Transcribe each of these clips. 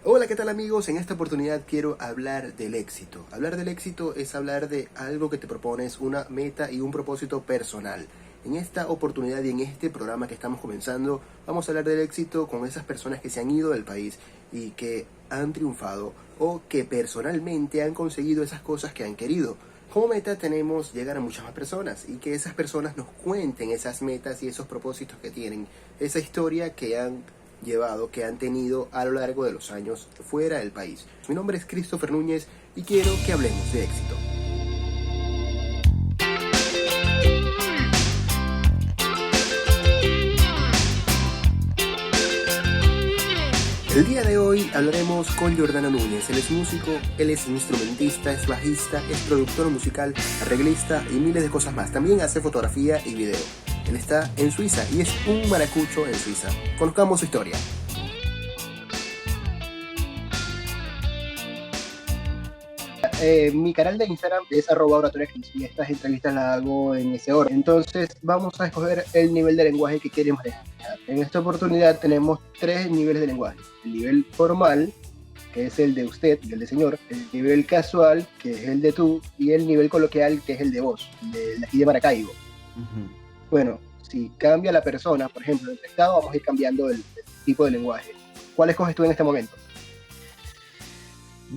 Hola, ¿qué tal amigos? En esta oportunidad quiero hablar del éxito. Hablar del éxito es hablar de algo que te propones, una meta y un propósito personal. En esta oportunidad y en este programa que estamos comenzando, vamos a hablar del éxito con esas personas que se han ido del país y que han triunfado o que personalmente han conseguido esas cosas que han querido. Como meta tenemos llegar a muchas más personas y que esas personas nos cuenten esas metas y esos propósitos que tienen, esa historia que han llevado, que han tenido a lo largo de los años fuera del país. Mi nombre es Christopher Núñez y quiero que hablemos de éxito. El día de hoy hablaremos con Jordano Núñez. Él es músico, él es instrumentista, es bajista, es productor musical, arreglista y miles de cosas más. También hace fotografía y video. Él está en Suiza y es un maracucho en Suiza. Conozcamos su historia. Mi canal de Instagram es @oratoria15 y estas entrevistas las hago en ese orden. Entonces vamos a escoger el nivel de lenguaje que queremos manejar. En esta oportunidad tenemos tres niveles de lenguaje. El nivel formal, que es el de usted, el de señor, el nivel casual, que es el de tú, y el nivel coloquial, que es el de vos, el de aquí de Maracaibo. Bueno, si cambia la persona, por ejemplo, el estado, vamos a ir cambiando el tipo de lenguaje. ¿Cuál escoges tú en este momento?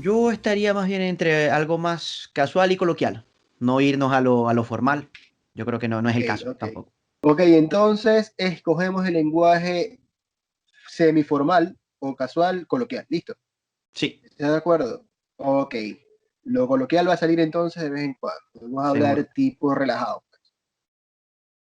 Yo estaría más bien entre algo más casual y coloquial, no irnos a lo formal. Yo creo que no es Ok, el caso ok. tampoco. Ok, entonces escogemos el lenguaje semiformal o casual coloquial. ¿Listo? Sí, ¿Estás de acuerdo? Ok. Lo coloquial va a salir entonces de vez en cuando. Vamos a hablar seguro. tipo relajado.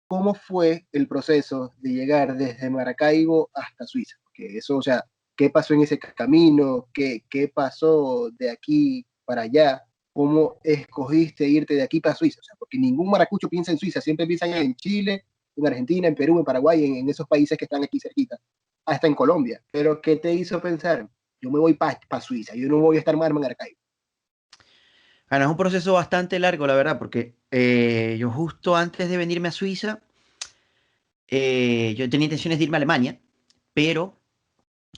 ¿Cómo fue el proceso de llegar desde Maracaibo hasta Suiza? Porque eso, o sea, ¿qué pasó en ese camino? ¿Qué pasó de aquí para allá? ¿Cómo escogiste irte de aquí para Suiza? O sea, porque ningún maracucho piensa en Suiza, siempre piensan en Chile, en Argentina, en Perú, en Paraguay, en esos países que están aquí cerquita, hasta en Colombia. Pero ¿qué te hizo pensar? Yo me voy para Suiza, yo no voy a estar más en Maracaibo. Bueno, es un proceso bastante largo, la verdad, porque yo justo antes de venirme a Suiza, yo tenía intenciones de irme a Alemania, pero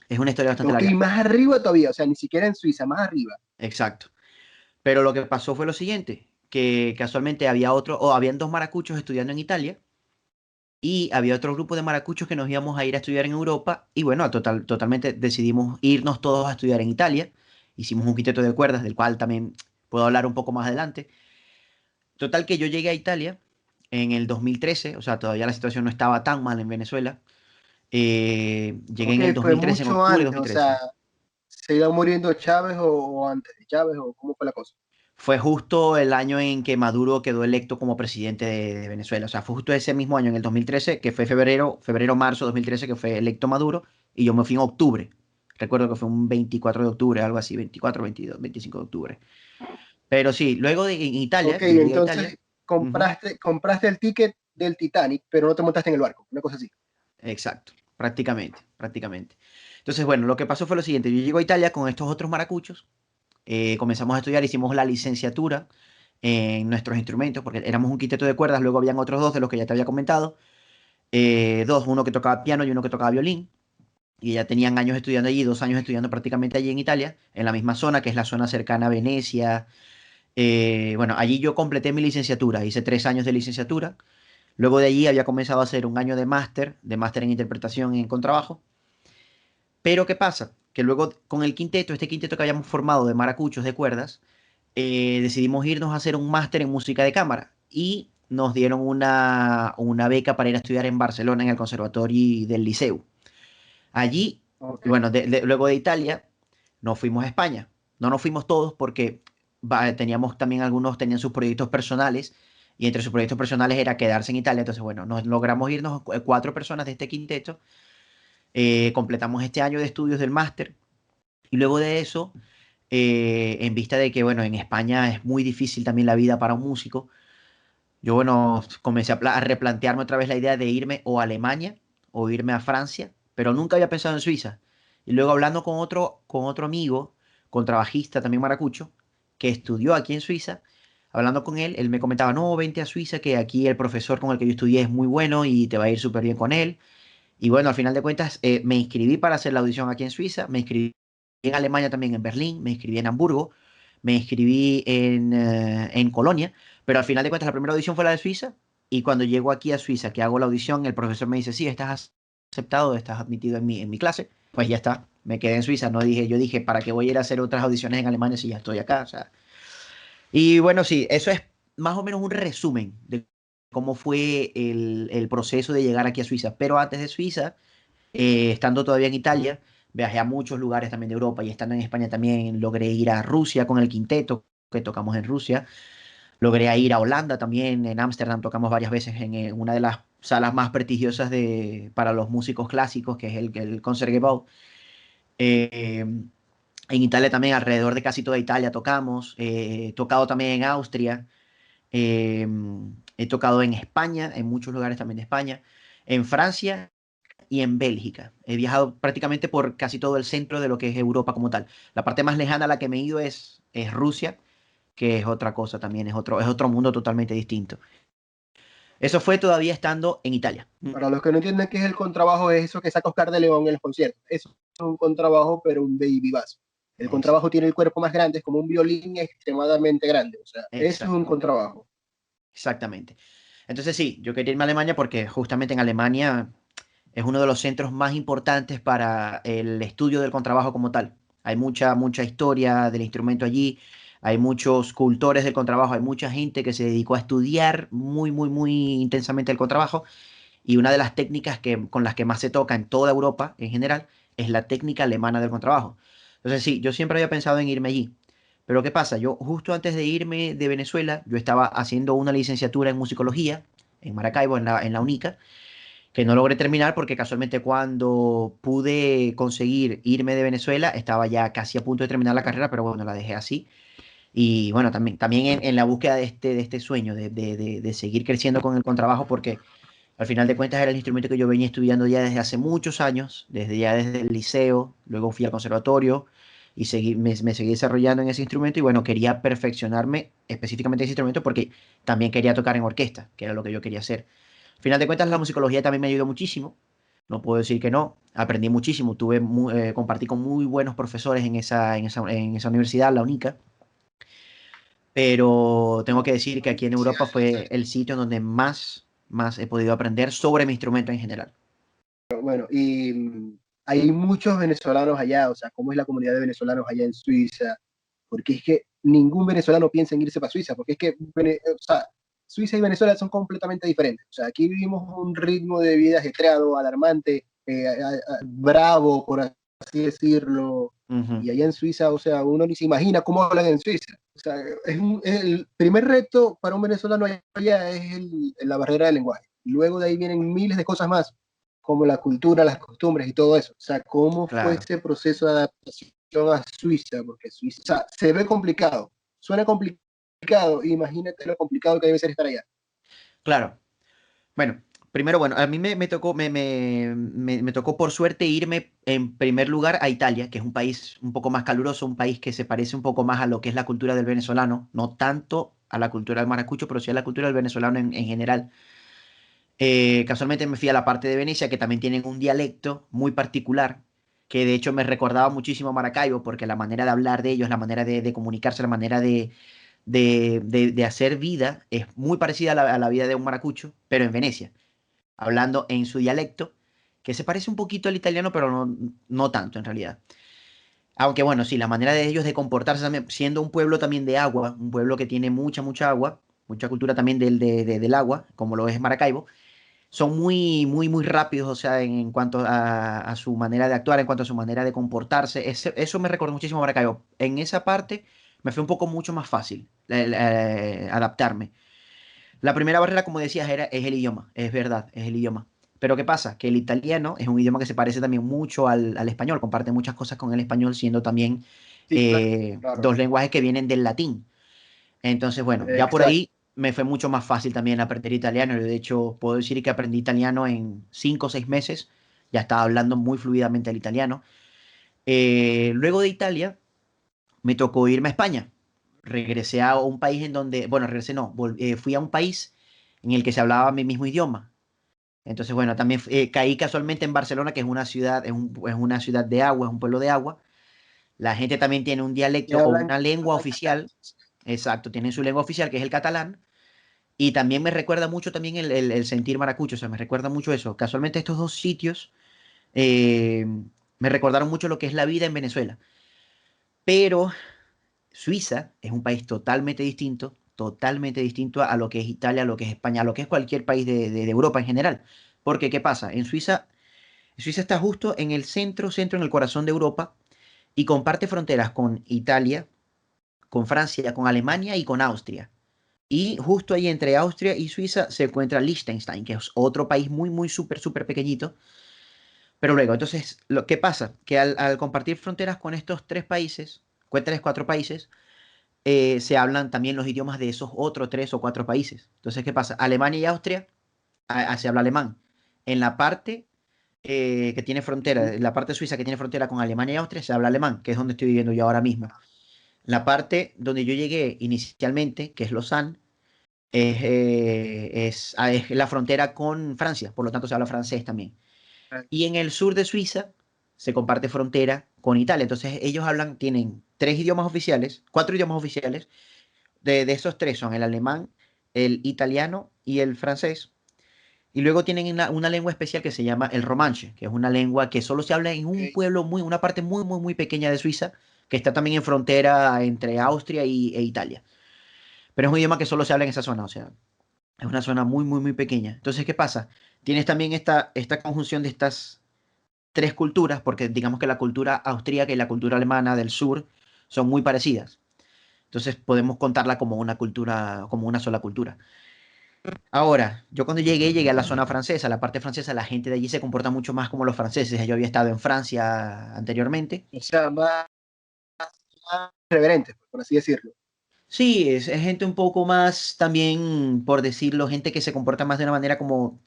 es una historia bastante Ok, larga. más arriba todavía, o sea, ni siquiera en Suiza, más arriba. Exacto. Pero lo que pasó fue lo siguiente, que casualmente había habían dos maracuchos estudiando en Italia. Y había otro grupo de maracuchos que nos íbamos a ir a estudiar en Europa. Y bueno, totalmente decidimos irnos todos a estudiar en Italia. Hicimos un quinteto de cuerdas, del cual también puedo hablar un poco más adelante. Total que yo llegué a Italia en el 2013, o sea, todavía la situación no estaba tan mal en Venezuela. Llegué Ok, en el fue 2013, en mucho octubre de antes, o sea, 2013. ¿se iba muriendo Chávez o antes de Chávez o cómo fue la cosa? Fue justo el año en que Maduro quedó electo como presidente de Venezuela. O sea, fue justo ese mismo año, en el 2013, que fue marzo 2013, que fue electo Maduro, y yo me fui en octubre. Recuerdo que fue un 24 de octubre, algo así, 24, 22, 25 de octubre. Pero sí, luego en Italia, Ok, yo llegué a Italia. entonces Ujú, compraste el ticket del Titanic, pero no te montaste en el barco, una cosa así. exacto, prácticamente, prácticamente. Entonces, bueno, lo que pasó fue lo siguiente. Yo llego a Italia con estos otros maracuchos, comenzamos a estudiar, hicimos la licenciatura en nuestros instrumentos, porque éramos un quinteto de cuerdas, luego habían otros dos de los que ya te había comentado, dos, uno que tocaba piano y uno que tocaba violín, y ya tenían años estudiando allí, 2 años estudiando prácticamente allí en Italia, en la misma zona, que es la zona cercana a Venecia. Bueno, allí yo completé mi licenciatura, hice 3 años de licenciatura, luego de allí había comenzado a hacer un año de máster en interpretación en contrabajo, pero ¿qué pasa? Que luego con el quinteto, este quinteto que habíamos formado de maracuchos de cuerdas, decidimos irnos a hacer un máster en música de cámara y nos dieron una beca para ir a estudiar en Barcelona, en el Conservatorio del Liceu. Allí, Ok, bueno, luego de Italia, nos fuimos a España. No nos fuimos todos porque teníamos también algunos, tenían sus proyectos personales y entre sus proyectos personales era quedarse en Italia. Entonces, bueno, nos logramos irnos 4 personas de este quinteto, completamos este año de estudios del máster y luego de eso, en vista de que, bueno, en España es muy difícil también la vida para un músico, yo, bueno, comencé a replantearme otra vez la idea de irme o a Alemania o irme a Francia, pero nunca había pensado en Suiza. Y luego hablando con otro amigo, contrabajista también maracucho, que estudió aquí en Suiza, hablando con él, él me comentaba, no, vente a Suiza, que aquí el profesor con el que yo estudié es muy bueno y te va a ir súper bien con él. Y bueno, al final de cuentas, me inscribí para hacer la audición aquí en Suiza, me inscribí en Alemania también, en Berlín, me inscribí en Hamburgo, me inscribí en Colonia, pero al final de cuentas la primera audición fue la de Suiza, y cuando llego aquí a Suiza, que hago la audición, el profesor me dice, sí, estás aceptado, estás admitido en mi clase, pues ya está, me quedé en Suiza, no dije, yo dije, ¿para qué voy a ir a hacer otras audiciones en Alemania si ya estoy acá? O sea, y bueno, sí, eso es más o menos un resumen de cómo fue el proceso de llegar aquí a Suiza, pero antes de Suiza estando todavía en Italia, viajé a muchos lugares también de Europa y estando en España también logré ir a Rusia con el quinteto que tocamos en Rusia. Logré ir a Holanda también, en Ámsterdam tocamos varias veces en una de las salas más prestigiosas para los músicos clásicos, que es el Concertgebouw. Eh, en Italia también, alrededor de casi toda Italia tocamos. He tocado también en Austria. eh, He tocado en España, en muchos lugares también de España. En Francia y en Bélgica. He viajado prácticamente por casi todo el centro de lo que es Europa como tal. La parte más lejana a la que me he ido es Rusia, que es otra cosa también, es otro mundo totalmente distinto. Eso fue todavía estando en Italia. Para los que no entienden qué es el contrabajo, es eso que saca Oscar de León en los conciertos. Eso es un contrabajo, pero un baby bass. El Ex- contrabajo tiene el cuerpo más grande, es como un violín extremadamente grande. O sea, eso es un Exactamente, contrabajo. exactamente. Entonces sí, yo quería irme a Alemania porque justamente en Alemania es uno de los centros más importantes para el estudio del contrabajo como tal. Hay mucha, mucha historia del instrumento allí, hay muchos cultores del contrabajo, hay mucha gente que se dedicó a estudiar muy, muy, muy intensamente el contrabajo, y una de las técnicas con las que más se toca en toda Europa en general es la técnica alemana del contrabajo. Entonces sí, yo siempre había pensado en irme allí. Pero ¿qué pasa? Yo justo antes de irme de Venezuela, yo estaba haciendo una licenciatura en musicología en Maracaibo, en la UNICA, que no logré terminar porque casualmente cuando pude conseguir irme de Venezuela estaba ya casi a punto de terminar la carrera, pero bueno, la dejé así. Y bueno, también en la búsqueda de este sueño, de seguir creciendo con el contrabajo, porque al final de cuentas era el instrumento que yo venía estudiando ya desde hace muchos años, desde el liceo, luego fui al conservatorio y me seguí desarrollando en ese instrumento, y bueno, quería perfeccionarme específicamente en ese instrumento porque también quería tocar en orquesta, que era lo que yo quería hacer. Al final de cuentas, la musicología también me ayudó muchísimo. No puedo decir que no. Aprendí muchísimo. Compartí con muy buenos profesores en esa universidad, la UNICA. Pero tengo que decir que aquí en Europa fue el sitio en donde más he podido aprender sobre mi instrumento en general. Bueno, y hay muchos venezolanos allá, o sea, ¿cómo es la comunidad de venezolanos allá en Suiza? Porque es que ningún venezolano piensa en irse para Suiza, porque es que, o sea, Suiza y Venezuela son completamente diferentes. O sea, aquí vivimos un ritmo de vida ajetreado, alarmante, bravo, por así decirlo. Ujú. Y allá en Suiza, o sea, uno ni se imagina cómo hablan en Suiza. O sea, el primer reto para un venezolano allá es la barrera del lenguaje. Luego de ahí vienen miles de cosas más, como la cultura, las costumbres y todo eso. O sea, ¿cómo fue Claro, ese proceso de adaptación a Suiza? Porque Suiza, o sea, se ve complicado, suena complicado, imagínate lo complicado que debe ser estar allá. claro. Bueno, primero, bueno, a mí me tocó, me tocó por suerte irme en primer lugar a Italia, que es un país un poco más caluroso, un país que se parece un poco más a lo que es la cultura del venezolano, no tanto a la cultura del maracucho, pero sí a la cultura del venezolano en general. Casualmente me fui a la parte de Venecia, que también tienen un dialecto muy particular, que de hecho me recordaba muchísimo a Maracaibo, porque la manera de hablar de ellos, la manera de comunicarse, la manera de hacer vida es muy parecida a la vida de un maracucho, pero en Venecia, hablando en su dialecto, que se parece un poquito al italiano, pero no tanto en realidad. Aunque bueno, sí, la manera de ellos de comportarse también, siendo un pueblo también de agua, un pueblo que tiene mucha, mucha agua, mucha cultura también del agua, como lo es Maracaibo, son muy, muy, muy rápidos, o sea, en cuanto a su manera de actuar, en cuanto a su manera de comportarse. Eso me recordó muchísimo a Maracaibo. En esa parte me fue un poco mucho más fácil adaptarme. La primera barrera, como decías, es el idioma, es verdad, es el idioma. Pero ¿qué pasa? Que el italiano es un idioma que se parece también mucho al español, comparte muchas cosas con el español, siendo también Sí, claro. dos lenguajes que vienen del latín. Entonces, bueno, ya por Exacto. ahí me fue mucho más fácil también aprender italiano. Yo, de hecho, puedo decir que aprendí italiano en 5 o 6 meses. Ya estaba hablando muy fluidamente el italiano. Luego de Italia, me tocó irme a España. Regresé a un país en donde, bueno, regresé no, fui a un país en el que se hablaba mi mismo idioma. Entonces, bueno, también caí casualmente en Barcelona, que es una ciudad, es una ciudad de agua, es un pueblo de agua. La gente también tiene un Que dialecto o hablan, una lengua hablan catalán. oficial. Exacto, tienen su lengua oficial, que es el catalán. Y también me recuerda mucho también el sentir maracucho, o sea, me recuerda mucho eso. Casualmente estos dos sitios eh, me recordaron mucho lo que es la vida en Venezuela. Pero Suiza es un país totalmente distinto a lo que es Italia, a lo que es España, a lo que es cualquier país de Europa en general. Porque, ¿qué pasa? Suiza está justo en el centro, en el corazón de Europa y comparte fronteras con Italia, con Francia, con Alemania y con Austria. Y justo ahí entre Austria y Suiza se encuentra Liechtenstein, que es otro país muy súper pequeñito. Pero luego, entonces, ¿qué pasa? Que al compartir fronteras con estos tres países, con tres, cuatro países, se hablan también los idiomas de esos otros tres o cuatro países. Entonces, ¿qué pasa? Alemania y Austria, se habla alemán. En la parte que tiene frontera, Ujú. en la parte suiza que tiene frontera con Alemania y Austria, se habla alemán, que es donde estoy viviendo yo ahora mismo. La parte donde yo llegué inicialmente, que es Lausanne, es la frontera con Francia, por lo tanto se habla francés también. Y en el sur de Suiza se comparte frontera con Italia. Entonces ellos tienen tres idiomas oficiales, cuatro idiomas oficiales. De esos tres son el alemán, el italiano y el francés. Y luego tienen una lengua especial que se llama el romanche, que es una lengua que solo se habla en un Ok. pueblo, una parte muy pequeña de Suiza, que está también en frontera entre Austria e Italia. Pero es un idioma que solo se habla en esa zona, o sea, es una zona muy pequeña. Entonces, ¿qué pasa? Tienes también esta conjunción de estas tres culturas, porque digamos que la cultura austríaca y la cultura alemana del sur son muy parecidas. Entonces podemos contarla como una cultura, como una sola cultura. Ahora, yo cuando llegué a la zona francesa, la parte francesa, la gente de allí se comporta mucho más como los franceses. Yo había estado en Francia anteriormente. O sea, más reverentes, por así decirlo. Sí, es gente un poco más también, por decirlo, gente que se comporta más de una manera como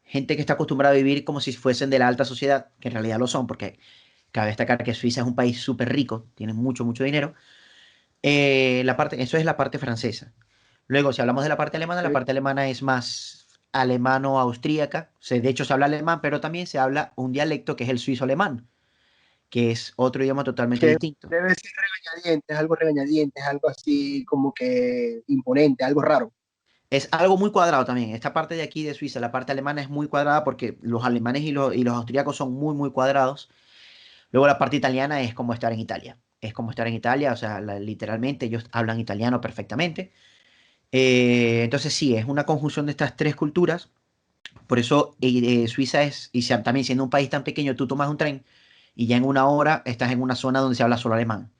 gente que está acostumbrada a vivir como si fuesen de la alta sociedad, que en realidad lo son, porque cabe destacar que Suiza es un país súper rico, tiene mucho dinero. Eso es la parte francesa. Luego, si hablamos de la Ok. parte alemana es más alemano-austríaca. De hecho, se habla alemán, pero también se habla un dialecto que es el suizo-alemán, que es otro idioma totalmente Que distinto. debe ser regañadientes, algo así como que imponente, algo raro. Es algo muy cuadrado también. Esta parte de aquí de Suiza, la parte alemana es muy cuadrada porque los alemanes y los austríacos son muy cuadrados. Luego la parte italiana es como estar en Italia. Es como estar en Italia, o sea, literalmente ellos hablan italiano perfectamente. Entonces sí, es una conjunción de estas tres culturas. Por eso Suiza también siendo un país tan pequeño, tú tomas un tren y ya en una hora estás en una zona donde se habla solo alemán.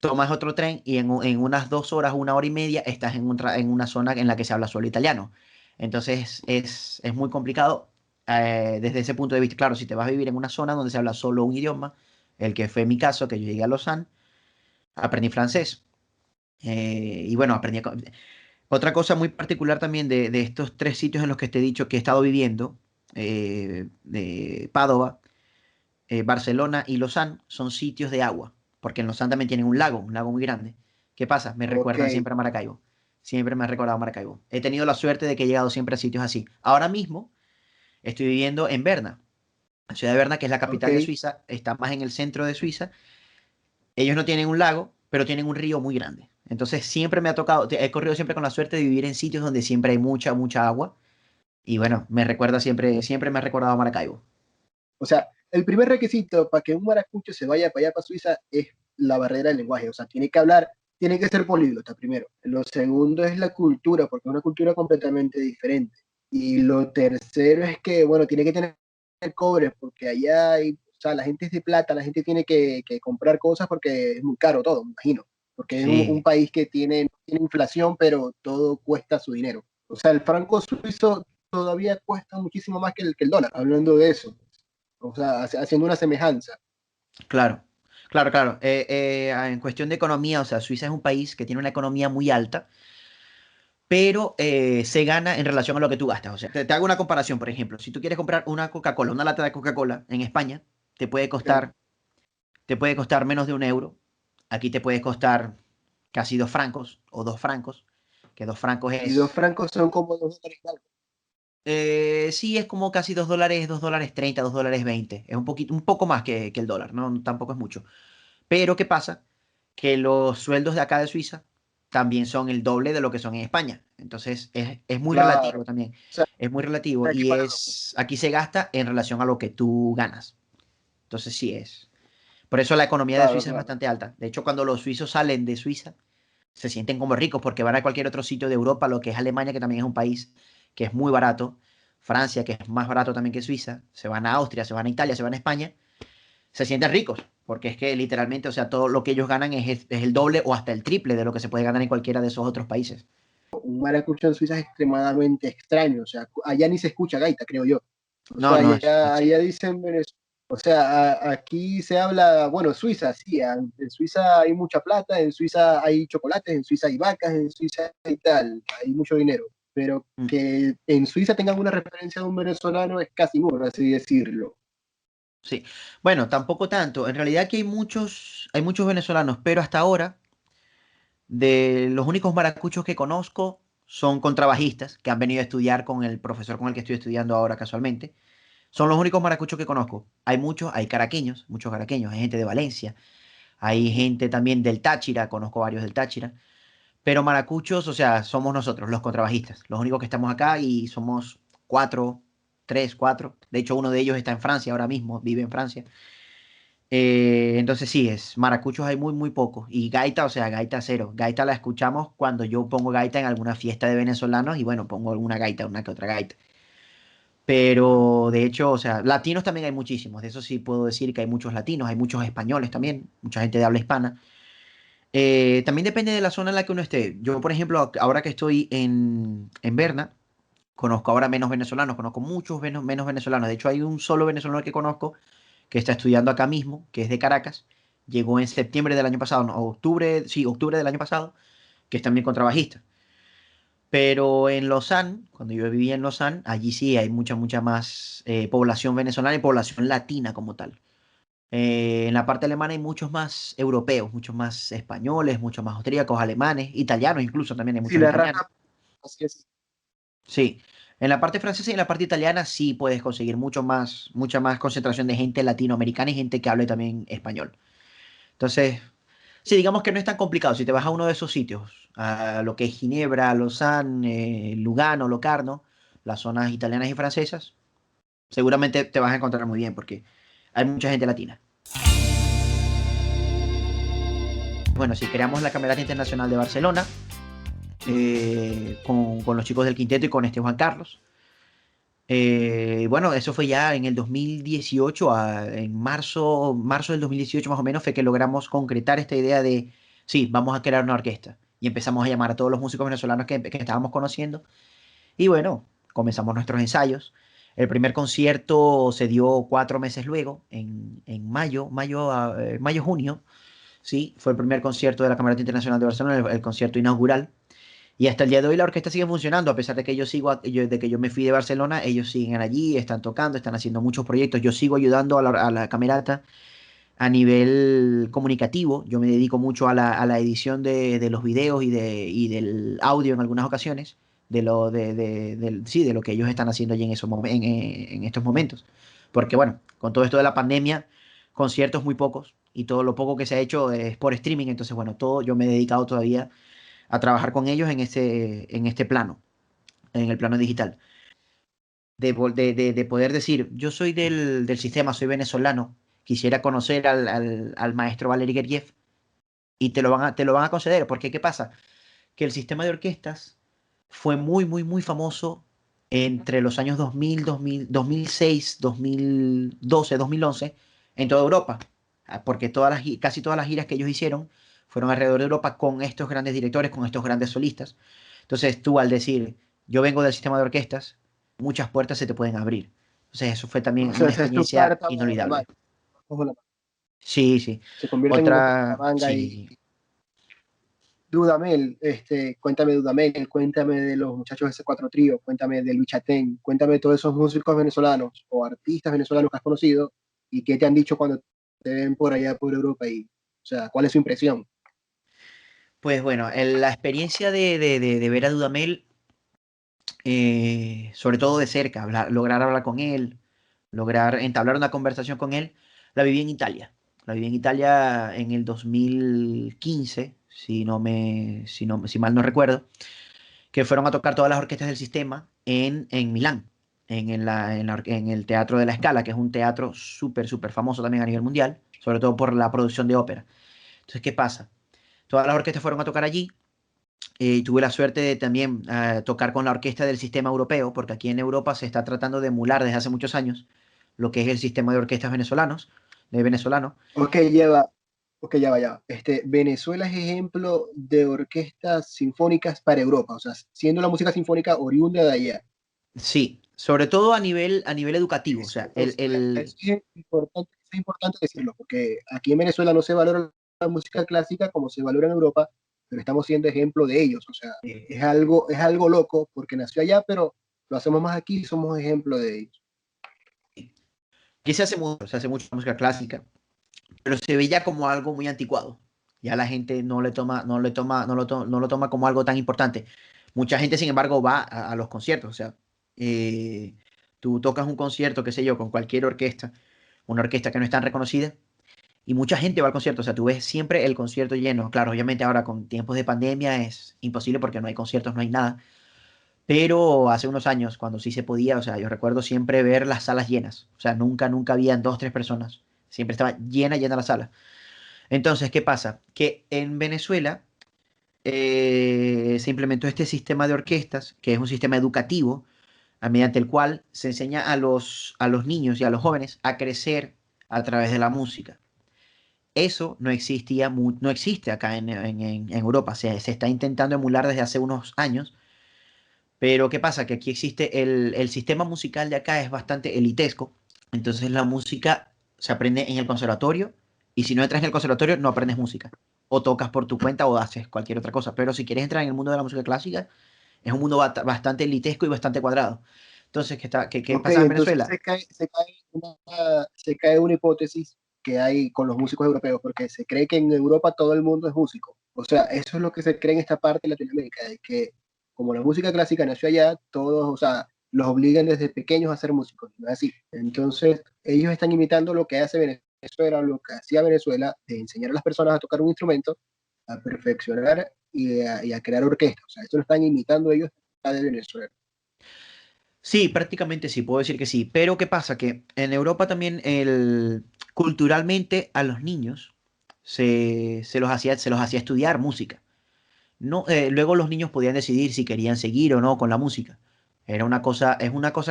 Tomas otro tren y en unas 2 horas, una hora y media, estás en una zona en la que se habla solo italiano. Entonces es muy complicado desde ese punto de vista. Claro, si te vas a vivir en una zona donde se habla solo un idioma, el que fue mi caso, que yo llegué a Lausanne, aprendí francés. Y bueno, otra cosa muy particular también de estos tres sitios en los que te he dicho que he estado viviendo, de Padova, Barcelona y Lausanne, son sitios de agua, porque en Lausanne también tienen un lago muy grande. ¿Qué pasa? Me Ok. recuerdan siempre a Maracaibo. Siempre me ha recordado a Maracaibo. He tenido la suerte de que he llegado siempre a sitios así. Ahora mismo estoy viviendo en Berna. La ciudad de Berna, que es la Ok. capital de Suiza, está más en el centro de Suiza. Ellos no tienen un lago, pero tienen un río muy grande. Entonces siempre me ha tocado, he corrido siempre con la suerte de vivir en sitios donde siempre hay mucha agua. Y bueno, siempre me ha recordado a Maracaibo. O sea, el primer requisito para que un maracucho se vaya para allá, para Suiza, es la barrera del lenguaje. O sea, tiene que hablar, tiene que ser políglota primero. Lo segundo es la cultura, porque es una cultura completamente diferente. Y lo tercero es que, bueno, tiene que tener cobre, porque allá hay, o sea, la gente es de plata, la gente tiene que comprar cosas porque es muy caro todo, me imagino. Porque es un Sí, país que tiene inflación, pero todo cuesta su dinero. O sea, el franco suizo todavía cuesta muchísimo más que el dólar, hablando de eso, o sea, haciendo una semejanza. claro, claro. En cuestión de economía, o sea, Suiza es un país que tiene una economía muy alta, pero se gana en relación a lo que tú gastas. O sea, te hago una comparación, por ejemplo, si tú quieres comprar una Coca-Cola, una lata de Coca-Cola en España, te puede Okay. costar, te puede costar menos de 1 euro. Aquí te puede costar casi 2 francos o 2 francos, que 2 francos Y dos es, francos son como $2 y algo. sí, es como casi $2, $2.30, $2.20. Es un poco más que el dólar, no, tampoco es mucho. Pero ¿qué pasa? Que los sueldos de acá de Suiza también son el doble de lo que son en España. Entonces es muy Claro. relativo también. O sea, Es muy relativo aquí y para... aquí se gasta en relación a lo que tú ganas. Entonces sí es. Por eso la economía de Claro, Suiza es claro. bastante alta. De hecho, cuando los suizos salen de Suiza, se sienten como ricos porque van a cualquier otro sitio de Europa, lo que es Alemania, que también es un país que es muy barato, Francia, que es más barato también que Suiza, se van a Austria, se van a Italia, se van a España, se sienten ricos, porque es que literalmente, o sea, todo lo que ellos ganan es el doble o hasta el triple de lo que se puede ganar en cualquiera de esos otros países. Un maracucho en Suiza es extremadamente extraño. O sea, allá ni se escucha gaita, creo yo. O No, sea, no, allá dicen Venezuela. O sea, aquí se habla, bueno, Suiza, sí, en Suiza hay mucha plata, en Suiza hay chocolates, en Suiza hay vacas, en Suiza hay tal, hay mucho dinero, pero mm, que en Suiza tengan una referencia de un venezolano es casi nulo, así decirlo. sí. Bueno, tampoco tanto. En realidad aquí hay muchos venezolanos, pero hasta ahora, de los únicos maracuchos que conozco son contrabajistas que han venido a estudiar con el profesor con el que estoy estudiando ahora casualmente. Son los únicos maracuchos que conozco. Hay muchos, hay caraqueños, muchos caraqueños, hay gente de Valencia, hay gente también del Táchira, conozco varios del Táchira, pero maracuchos, o sea, somos nosotros, los contrabajistas, los únicos que estamos acá y somos cuatro, tres, cuatro. De hecho, uno de ellos está en Francia ahora mismo, vive en Francia. Entonces sí, maracuchos hay muy, muy pocos. Y gaita, o sea, gaita cero. Gaita la escuchamos cuando yo pongo gaita en alguna fiesta de venezolanos y bueno, pongo alguna gaita, una que otra gaita. Pero de hecho, o sea, latinos también hay muchísimos. De eso sí puedo decir que hay muchos latinos, hay muchos españoles también, mucha gente de habla hispana. También depende de la zona en la que uno esté. Yo, por ejemplo, ahora que estoy en Berna, conozco ahora menos venezolanos, conozco muchos menos venezolanos. De hecho, hay un solo venezolano que conozco que está estudiando acá mismo, que es de Caracas. Llegó en septiembre del año pasado, no, octubre, sí, octubre del año pasado, que es también contrabajista. Pero en Lausanne, cuando yo vivía en Lausanne, allí sí hay mucha más población venezolana y población latina como tal. En la parte alemana hay muchos más europeos, muchos más españoles, muchos más austríacos, alemanes, italianos incluso también hay Si muchos la italianos. raza, así es. Sí, en la parte francesa y en la parte italiana sí puedes conseguir mucha más concentración de gente latinoamericana y gente que hable también español. Entonces, sí, digamos que no es tan complicado. Si te vas a uno de esos sitios, a lo que es Ginebra, Lausanne, Lugano, Locarno, las zonas italianas y francesas, seguramente te vas a encontrar muy bien porque hay mucha gente latina. Bueno, si creamos la Camerata Internacional de Barcelona con los chicos del quinteto y con este Juan Carlos. Bueno, eso fue ya en el 2018, en marzo del 2018 más o menos, fue que logramos concretar esta idea de, sí, vamos a crear una orquesta. Y empezamos a llamar a todos los músicos venezolanos que estábamos conociendo. Y bueno, comenzamos nuestros ensayos. El primer concierto se dio 4 meses luego, en mayo, junio, sí, fue el primer concierto de la Camerata Internacional de Barcelona, el concierto inaugural. Y hasta el día de hoy la orquesta sigue funcionando, a pesar de que de que yo me fui de Barcelona, ellos siguen allí, están tocando, están haciendo muchos proyectos. Yo sigo ayudando a la Camerata a nivel comunicativo. Yo me dedico mucho a la edición de los videos y del audio en algunas ocasiones, sí, de lo que ellos están haciendo allí en estos momentos. Porque bueno, con todo esto de la pandemia, conciertos muy pocos y todo lo poco que se ha hecho es por streaming. Entonces, bueno, todo yo me he dedicado todavía a trabajar con ellos en este plano, en el plano digital. De poder decir, yo soy del sistema, soy venezolano, quisiera conocer al maestro Valery Gergiev y te lo van a conceder, porque ¿qué pasa? Que el sistema de orquestas fue muy famoso entre los años 2006, 2012, 2011 en toda Europa, porque casi todas las giras que ellos hicieron fueron alrededor de Europa con estos grandes directores, con estos grandes solistas. Entonces tú al decir, yo vengo del sistema de orquestas, muchas puertas se te pueden abrir. Entonces eso fue O también sea, una esa es tu experiencia carta bajo la inolvidable. manga. Bajo la- Sí, sí. Se convierten en un bajo la Otra, manga sí, y sí. Dudamel, cuéntame Dudamel, cuéntame de los muchachos de ese cuatro trío, cuéntame de Luis Chatén, cuéntame de todos esos músicos venezolanos o artistas venezolanos que has conocido y qué te han dicho cuando te ven por allá por Europa y, o sea, ¿cuál es su impresión? Pues bueno, la experiencia de ver a Dudamel, sobre todo de cerca, lograr hablar con él, lograr entablar una conversación con él, la viví en Italia. La viví en Italia en el 2015, si mal no recuerdo, que fueron a tocar todas las orquestas del sistema en Milán, en el Teatro de la Scala, que es un teatro súper, súper famoso también a nivel mundial, sobre todo por la producción de ópera. Entonces, ¿qué pasa? Todas las orquestas fueron a tocar allí. Y tuve la suerte de también tocar con la orquesta del sistema europeo, porque aquí en Europa se está tratando de emular desde hace muchos años lo que es el sistema de orquestas venezolano. Ok, lleva, ok, ya va, ya va. Venezuela es ejemplo de orquestas sinfónicas para Europa, o sea, siendo la música sinfónica oriunda de allá. Sí, sobre todo a nivel educativo. O sea, Entonces, eso es importante decirlo, porque aquí en Venezuela no se valora la música clásica como se valora en Europa, pero estamos siendo ejemplo de ellos. O sea, es algo loco porque nació allá, pero lo hacemos más aquí y somos ejemplo de ellos. aquí se hace mucha música clásica, pero se ve ya como algo muy anticuado. Ya la gente no lo toma como algo tan importante. Mucha gente, sin embargo, va a los conciertos. O sea, eh, tú tocas un concierto, qué sé yo, con cualquier orquesta, una orquesta que no es tan reconocida, y mucha gente va al concierto. O sea, tú ves siempre el concierto lleno. Claro, obviamente ahora con tiempos de pandemia es imposible porque no hay conciertos, no hay nada. Pero hace unos años, cuando sí se podía, o sea, yo recuerdo siempre ver las salas llenas. O sea, nunca habían dos, tres personas. Siempre estaba llena la sala. Entonces, ¿qué pasa? Que en Venezuela se implementó este sistema de orquestas, que es un sistema educativo, mediante el cual se enseña a los niños y a los jóvenes a crecer a través de la música. Eso no existía, no existe acá en Europa. Se está intentando emular desde hace unos años. Pero ¿qué pasa? Que aquí existe el sistema musical de acá es bastante elitesco. Entonces la música se aprende en el conservatorio y si no entras en el conservatorio no aprendes música. O tocas por tu cuenta o haces cualquier otra cosa. Pero si quieres entrar en el mundo de la música clásica, es un mundo bastante elitesco y bastante cuadrado. Entonces, ¿qué Ok, pasa en entonces Venezuela? se cae una hipótesis que hay con los músicos europeos, porque se cree que en Europa todo el mundo es músico. O sea, eso es lo que se cree en esta parte de Latinoamérica, de que como la música clásica nació allá, todos, o sea, los obligan desde pequeños a ser músicos, no es así. Entonces, ellos están imitando lo que hace Venezuela, lo que hacía Venezuela, de enseñar a las personas a tocar un instrumento, a perfeccionar y a crear orquestas. O sea, esto lo están imitando ellos de Venezuela. Sí, prácticamente sí, puedo decir que sí. Pero ¿qué pasa? Que en Europa también culturalmente a los niños se los hacía estudiar música. No, luego los niños podían decidir si querían seguir o no con la música. Es una cosa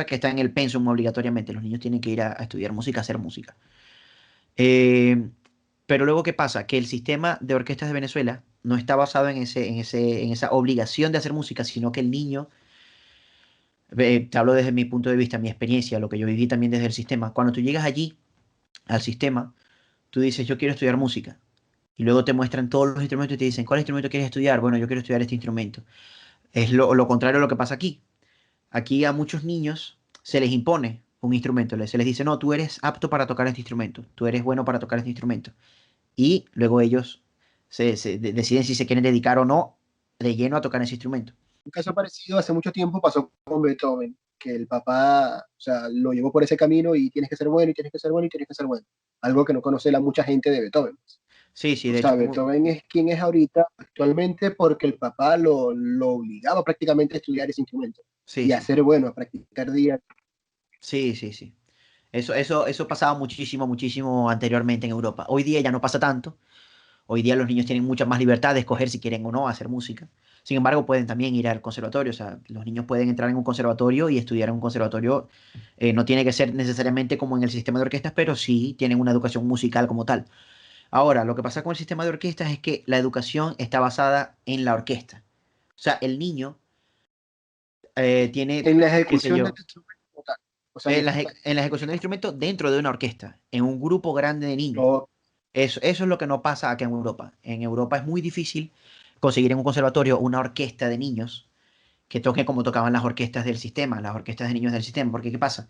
que está en el pensum obligatoriamente. Los niños tienen que ir a estudiar música, a hacer música. Eh, pero luego, ¿qué pasa? Que el sistema de orquestas de Venezuela no está basado en esa obligación de hacer música, sino que el niño, te hablo desde mi punto de vista, mi experiencia, lo que yo viví también desde el sistema. Cuando tú llegas allí, al sistema, tú dices, yo quiero estudiar música. Y luego te muestran todos los instrumentos y te dicen, ¿cuál instrumento quieres estudiar? Bueno, yo quiero estudiar este instrumento. Es lo contrario a lo que pasa aquí. Aquí a muchos niños se les impone un instrumento, se les dice, no, tú eres apto para tocar este instrumento, tú eres bueno para tocar este instrumento. Y luego ellos deciden si se quieren dedicar o no de lleno a tocar ese instrumento. Un caso parecido hace mucho tiempo pasó con Beethoven, que el papá, o sea, lo llevó por ese camino y tienes que ser bueno y tienes que ser bueno y tienes que ser bueno. Algo que no conoce la mucha gente de Beethoven. Sí, sí, O de sea, hecho, como... Beethoven es quien es ahorita actualmente porque el papá lo obligaba prácticamente a estudiar ese instrumento Sí, y a sí, ser bueno, a practicar día. sí. Eso pasaba muchísimo anteriormente en Europa. Hoy día ya no pasa tanto. Hoy día los niños tienen mucha más libertad de escoger si quieren o no hacer música. Sin embargo, pueden también ir al conservatorio. O sea, los niños pueden entrar en un conservatorio y estudiar en un conservatorio. No tiene que ser necesariamente como en el sistema de orquestas, pero sí tienen una educación musical como tal. Ahora, lo que pasa con el sistema de orquestas es que la educación está basada en la orquesta. O sea, el niño tiene, En la qué sé ejecución del yo, instrumento como tal. O sea, no, en la ejecución del instrumento dentro de una orquesta, en un grupo grande de niños. no, Eso es lo que no pasa acá en Europa. En Europa es muy difícil conseguir en un conservatorio una orquesta de niños que toque como tocaban las orquestas del sistema, las orquestas de niños del sistema. Porque ¿qué pasa?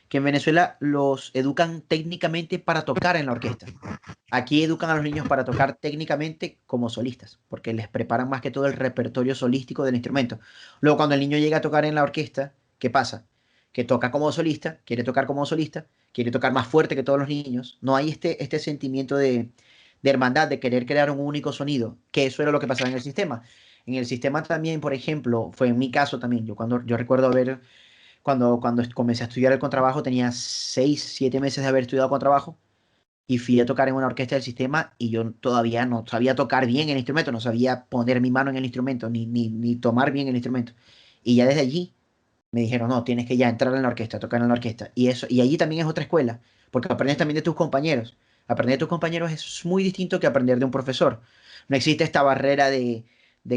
Que en Venezuela los educan técnicamente para tocar en la orquesta. Aquí educan a los niños para tocar técnicamente como solistas, porque les preparan más que todo el repertorio solístico del instrumento. Luego, cuando el niño llega a tocar en la orquesta, ¿qué pasa? Que toca como solista, quiere tocar como solista, quiere tocar más fuerte que todos los niños. No hay este sentimiento de hermandad, de querer crear un único sonido, que eso era lo que pasaba en el sistema. En el sistema también, por ejemplo, fue en mi caso también, yo recuerdo cuando comencé a estudiar el contrabajo, tenía 6, 7 meses de haber estudiado contrabajo y fui a tocar en una orquesta del sistema y yo todavía no sabía tocar bien el instrumento, no sabía poner mi mano en el instrumento, ni tomar bien el instrumento. Y ya desde allí me dijeron, no, tienes que ya entrar en la orquesta, tocar en la orquesta. Y allí también es otra escuela, porque aprendes también de tus compañeros. Aprender de tus compañeros es muy distinto que aprender de un profesor. No existe esta barrera de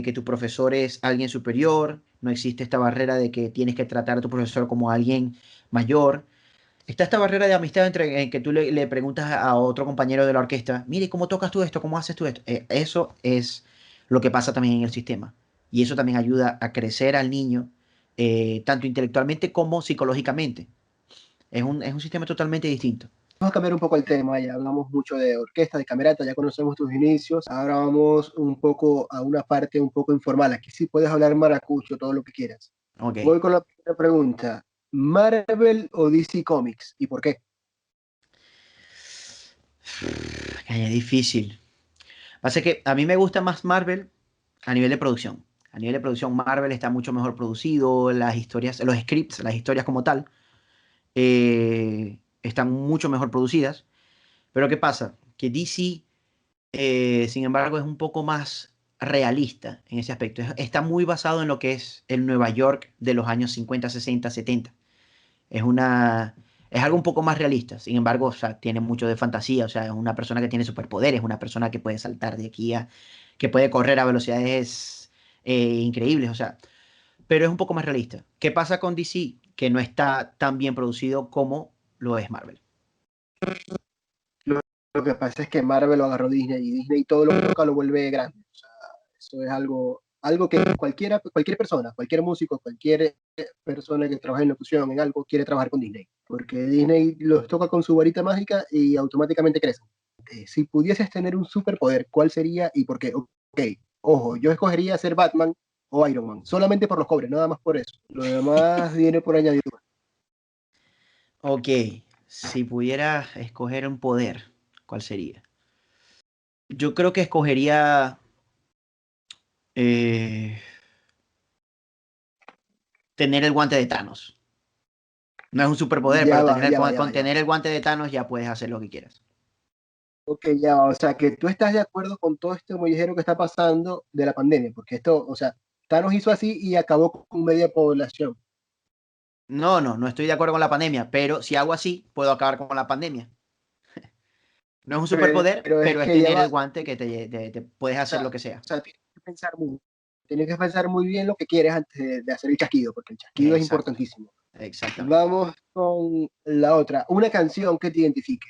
que tu profesor es alguien superior, no existe esta barrera de que tienes que tratar a tu profesor como alguien mayor. Está esta barrera de amistad entre en que tú le preguntas a otro compañero de la orquesta, mire, ¿cómo tocas tú esto? ¿Cómo haces tú esto? Eso es lo que pasa también en el sistema. Y eso también ayuda a crecer al niño, tanto intelectualmente como psicológicamente. Es un sistema totalmente distinto. Vamos a cambiar un poco el tema, ya hablamos mucho de orquesta, de camerata, ya conocemos tus inicios, ahora vamos un poco a una parte un poco informal, aquí sí puedes hablar maracucho, todo lo que quieras. Ok. Voy con la primera pregunta, ¿Marvel o DC Comics? ¿Y por qué? Ay, es difícil. Pasa que a mí me gusta más Marvel a nivel de producción. A nivel de producción, Marvel está mucho mejor producido, las historias, los scripts, las historias como tal, están mucho mejor producidas. Pero ¿qué pasa? Que DC, sin embargo, es un poco más realista en ese aspecto. Está muy basado en lo que es el Nueva York de los años 50, 60, 70. Es una, es algo un poco más realista. Sin embargo, o sea, tiene mucho de fantasía. O sea, es una persona que tiene superpoderes, una persona que puede saltar de aquí a, que puede correr a velocidades increíbles. O sea, pero es un poco más realista. ¿Qué pasa con DC? Que no está tan bien producido como lo es Marvel. Lo, lo que pasa es que Marvel lo agarró Disney y Disney todo lo que toca lo vuelve grande. O sea, eso es algo que cualquier persona, cualquier músico, cualquier persona que trabaje en locución, en algo, quiere trabajar con Disney. Porque Disney los toca con su varita mágica y automáticamente crecen. Si pudieses tener un superpoder, ¿cuál sería y por qué? Ok, ojo, yo escogería ser Batman o Iron Man, solamente por los cobres, nada más por eso. Lo demás viene por añadidura. Ok, si pudiera escoger un poder, ¿cuál sería? Yo creo que escogería eh, tener el guante de Thanos. No es un superpoder, Ya pero va, ya va, ya va, con ya va. tener el guante de Thanos ya puedes hacer lo que quieras. Ok, ya va. O sea, que tú estás de acuerdo con todo este mollejero que está pasando de la pandemia, porque esto, o sea, Thanos hizo así y acabó con media población. No, no, no estoy de acuerdo con la pandemia, pero si hago así, puedo acabar con la pandemia. No es un superpoder, Pero es pero es que ya tener va, el guante que te puedes hacer lo que sea. tienes que pensar muy bien lo que quieres antes de hacer el chasquido, porque el chasquido es Exacto, importantísimo. exactamente. Vamos con la otra, una canción que te identifique.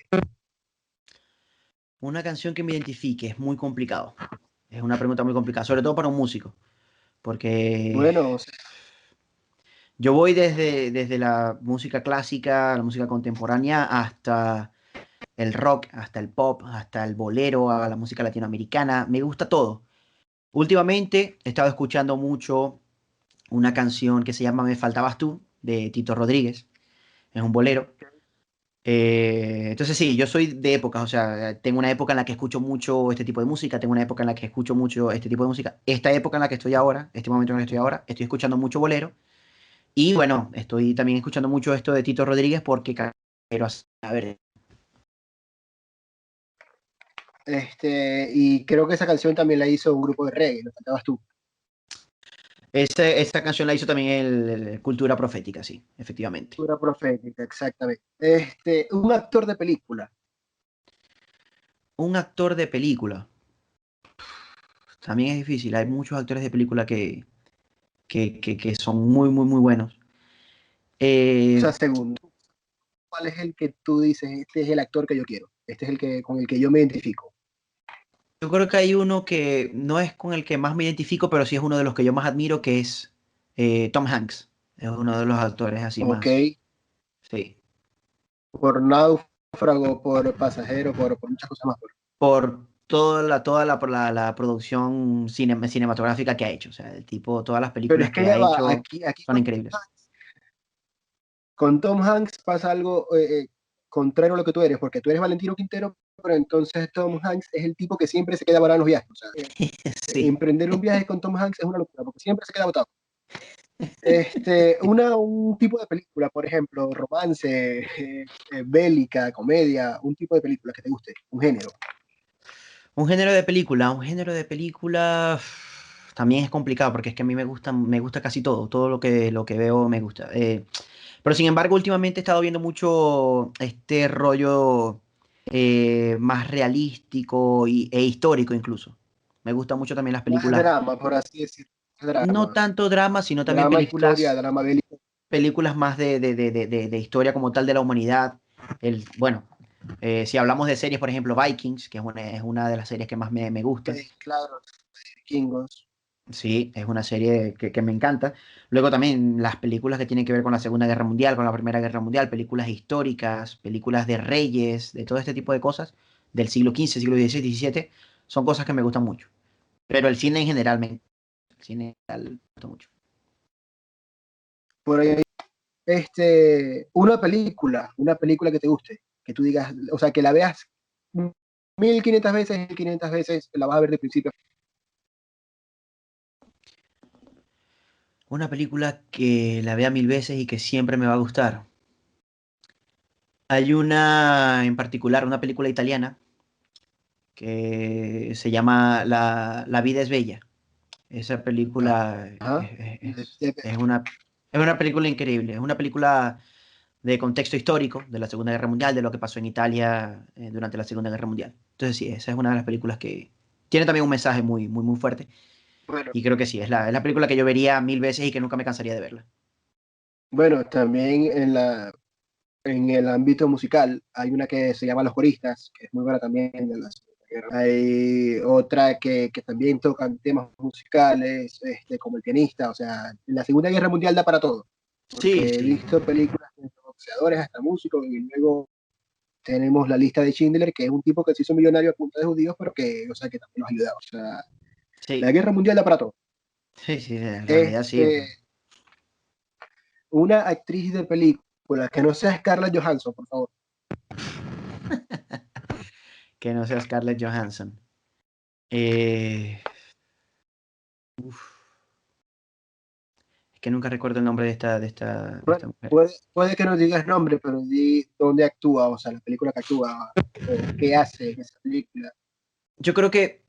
Una canción que me identifique es muy complicado. Es una pregunta muy complicada, sobre todo para un músico, porque Bueno, o sea, yo voy desde la música clásica, la música contemporánea, hasta el rock, hasta el pop, hasta el bolero, a la música latinoamericana. Me gusta todo. Últimamente he estado escuchando mucho una canción que se llama Me faltabas tú, de Tito Rodríguez. Es un bolero. Entonces sí, yo soy de épocas, o sea, tengo una época en la que escucho mucho este tipo de música, tengo una época en la que escucho mucho este tipo de música. Esta época en la que estoy ahora, este momento en el que estoy ahora, estoy escuchando mucho bolero. Y bueno, estoy también escuchando mucho esto de Tito Rodríguez porque quiero saber. y creo que esa canción también la hizo un grupo de reggae, lo cantabas tú. Esa canción la hizo también el Cultura Profética, sí, efectivamente. Cultura profética, exactamente. Un actor de película. Un actor de película. También es difícil. Hay muchos actores de película que son muy, muy, muy buenos. O Eh, sea, segundo, ¿cuál es el que tú dices, este es el actor que yo quiero? Este es el que con el que yo me identifico. yo creo que hay uno que no es con el que más me identifico, pero sí es uno de los que yo más admiro, que es Tom Hanks. Es uno de los actores así Ok, más. Sí. por náufrago, por pasajero, por muchas cosas más. Por toda la producción cinematográfica que ha hecho. O sea, el tipo, todas las Pero películas es que que ha ya va, hecho aquí son increíbles. Con Tom Hanks pasa algo, contrario a lo que tú eres, porque tú eres Valentino Quintero, pero entonces Tom Hanks es el tipo que siempre se queda varado en los viajes. O sea, Sí. emprender un viaje con Tom Hanks es una locura, porque siempre se queda botado. Un tipo de película, por ejemplo, romance, bélica, comedia, un tipo de película que te guste, un género. Un género de película también es complicado porque es que a mí me gusta casi todo, todo lo que veo me gusta. Pero sin embargo, últimamente he estado viendo mucho este rollo más realístico e histórico incluso. Me gustan mucho también las Más películas, drama, por así decirlo. no Drama. tanto drama, sino también Drama, historia, películas, drama bélico. películas más de historia como tal de la humanidad. Bueno, si hablamos de series, por ejemplo, Vikings, que es una de las series que más me gustan. Claro, vikingos. Sí, es una serie que me encanta. Luego también las películas que tienen que ver con la Segunda Guerra Mundial, con la Primera Guerra Mundial, películas históricas, películas de reyes, de todo este tipo de cosas, del siglo XV, siglo XVI, XVII, son cosas que me gustan mucho. Pero el cine en general el cine en general me gusta mucho. Por ahí, una película que te guste, que tú digas, o sea, que la veas 1500 veces, 1500 veces, la vas a ver de principio. Una película que la vea 1000 veces y que siempre me va a gustar. Hay una en particular, una película italiana que se llama La vida es bella. Esa película Ajá. es una película increíble. Es una película de contexto histórico de la Segunda Guerra Mundial, de lo que pasó en Italia durante la Segunda Guerra Mundial. Entonces sí, esa es una de las películas que tiene también un mensaje muy, muy, muy fuerte. Bueno, Y creo que sí, es la película que yo vería 1000 veces y que nunca me cansaría de verla. bueno, también en el ámbito musical hay una que se llama Los Coristas, que es muy buena también de la Segunda Guerra. Hay otra que también tocan temas musicales, como El pianista, o sea, la Segunda Guerra Mundial da para todo, Sí, porque he sí. visto películas de boxeadores hasta músicos y luego tenemos la lista de Schindler, que es un tipo que se hizo millonario a punta de judíos, pero que, o sea, que también los ayudaba. O sea, la Sí, guerra mundial da para todo. sí, sí, en realidad sí. Este, una actriz de película que no sea Scarlett Johansson, por favor. Que no sea Scarlett Johansson. Eh, uf, es que nunca recuerdo el nombre de esta mujer. Puede que no digas nombre, pero di dónde actúa, o sea, la película que actúa, o qué hace en esa película. Yo creo que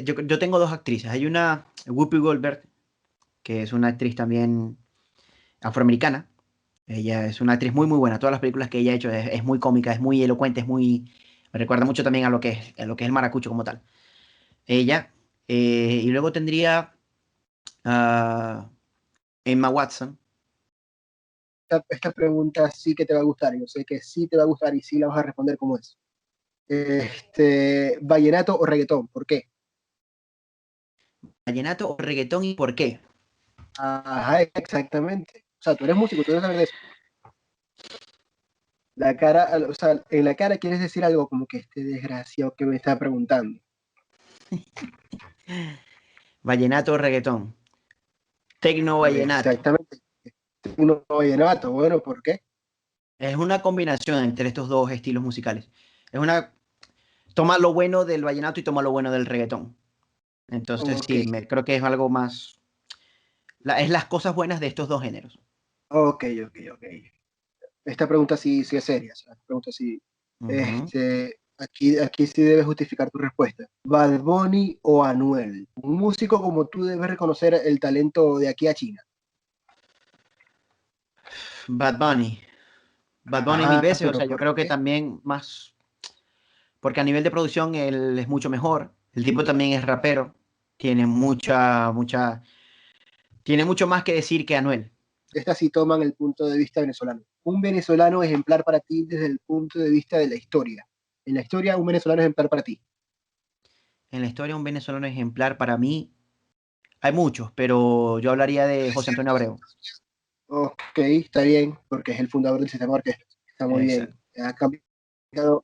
yo tengo dos actrices. Hay una, Whoopi Goldberg, que es una actriz también afroamericana. Ella es una actriz muy, muy buena. Todas las películas que ella ha hecho es muy cómica, es muy elocuente, me recuerda mucho también a lo que es el maracucho como tal. Ella. Y luego tendría a Emma Watson. Esta pregunta sí que te va a gustar, yo sé que sí te va a gustar y sí la vas a responder como es. Vallenato o reggaetón, ¿por qué? Vallenato o reggaetón y por qué. Ajá, exactamente. O sea, tú eres músico, tú debes saber de eso. La cara, o sea, en la cara quieres decir algo como que este desgraciado que me está preguntando. Vallenato o reggaetón. Tecno vallenato. Exactamente. Uno vallenato, bueno, ¿por qué? Es una combinación entre estos dos estilos musicales. Es una Toma lo bueno del vallenato y toma lo bueno del reggaetón. Entonces Ok, sí, creo que es algo más, es las cosas buenas de estos dos géneros. ok. Esta pregunta sí, sí es seria. O sea, esta pregunta sí. Ujú. Aquí sí debes justificar tu respuesta. ¿Bad Bunny o Anuel? Un músico como tú debes reconocer el talento de aquí a China. Bad Bunny. Bad Bunny mil Ajá, veces, o pero sea, yo ¿por creo que qué? también más, porque a nivel de producción él es mucho mejor. El tipo también es rapero, tiene tiene mucho más que decir que Anuel. Estas sí toman el punto de vista venezolano. Un venezolano ejemplar para ti desde el punto de vista de la historia. En la historia, un venezolano ejemplar para ti. En la historia, un venezolano ejemplar para mí, hay muchos, pero yo hablaría de José Antonio Abreu. Ok, está bien, porque es el fundador del sistema de orquestas. Está muy bien. Exacto. Ha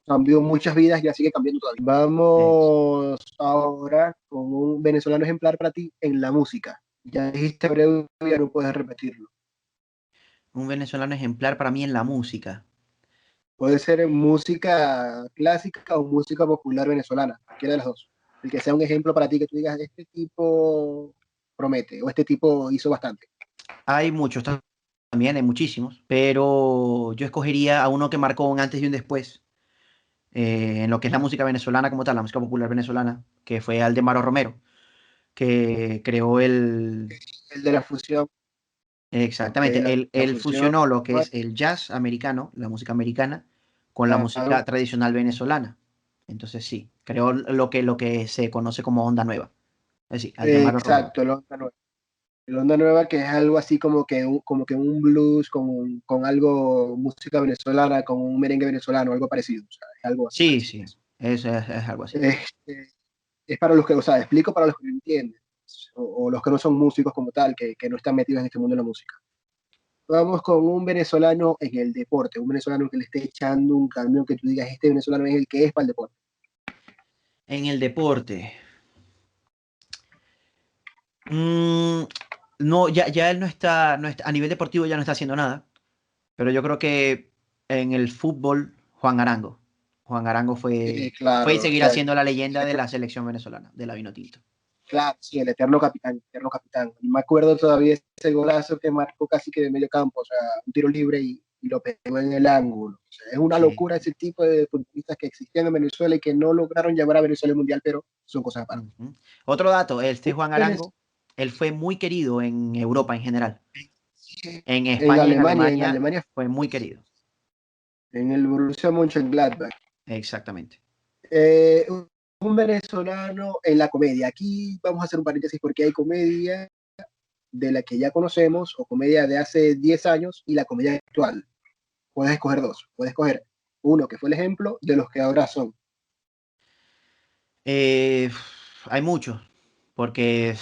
cambió muchas vidas y así sigue cambiando todavía. Vamos ahora con un venezolano ejemplar para ti en la música. Ya dijiste breve, ya no puedes repetirlo. Un venezolano ejemplar para mí en la música. Puede ser música clásica o música popular venezolana, cualquiera de las dos. El que sea un ejemplo para ti, que tú digas, este tipo promete o este tipo hizo bastante. Hay muchos también, hay muchísimos, pero yo escogería a uno que marcó un antes y un después en lo que es la música venezolana como tal, la música popular venezolana, que fue Aldemaro Romero, que creó El de la fusión, ok, exactamente, la él fusión, fusionó lo que es el jazz americano, la música americana, con la música claro, tradicional venezolana. Entonces sí, creó lo que se conoce como onda nueva. Es decir, Aldemaro Romero. exacto, el onda nueva que es algo así como que un blues con algo, música venezolana, con un merengue venezolano, algo parecido, o sea, es algo así Sí, parecido. sí, es algo así. Este, es para los que, o sea, explico para los que no entienden, o los que no son músicos como tal, que no están metidos en este mundo de la música. Vamos con un venezolano en el deporte, un venezolano que le esté echando un camión que tú digas, este venezolano es el que es para el deporte. En el deporte. mm, no, ya él a nivel deportivo ya no está haciendo nada, pero yo creo que en el fútbol, Juan Arango. Juan Arango fue y Claro, o seguirá sea, siendo la leyenda de la selección venezolana, de la Vinotinto. claro, sí, el eterno capitán, eterno capitán. Y me acuerdo todavía ese golazo que marcó casi que de medio campo, o sea, un tiro libre y lo pegó en el ángulo. O sea, es una Sí. locura ese tipo de futbolistas que existían en Venezuela y que no lograron llevar a Venezuela al Mundial, pero son cosas aparte. Ujú. Otro dato, este Juan Venezuela, Arango, él fue muy querido en Europa en general. En en España y en Alemania, Alemania fue muy querido. en el Borussia Mönchengladbach. Exactamente. Eh, un venezolano en la comedia. Aquí vamos a hacer un paréntesis porque hay comedia de la que ya conocemos o comedia de hace 10 años y la comedia actual. Puedes escoger dos. Puedes escoger uno que fue el ejemplo de los que ahora son. Eh, hay muchos, porque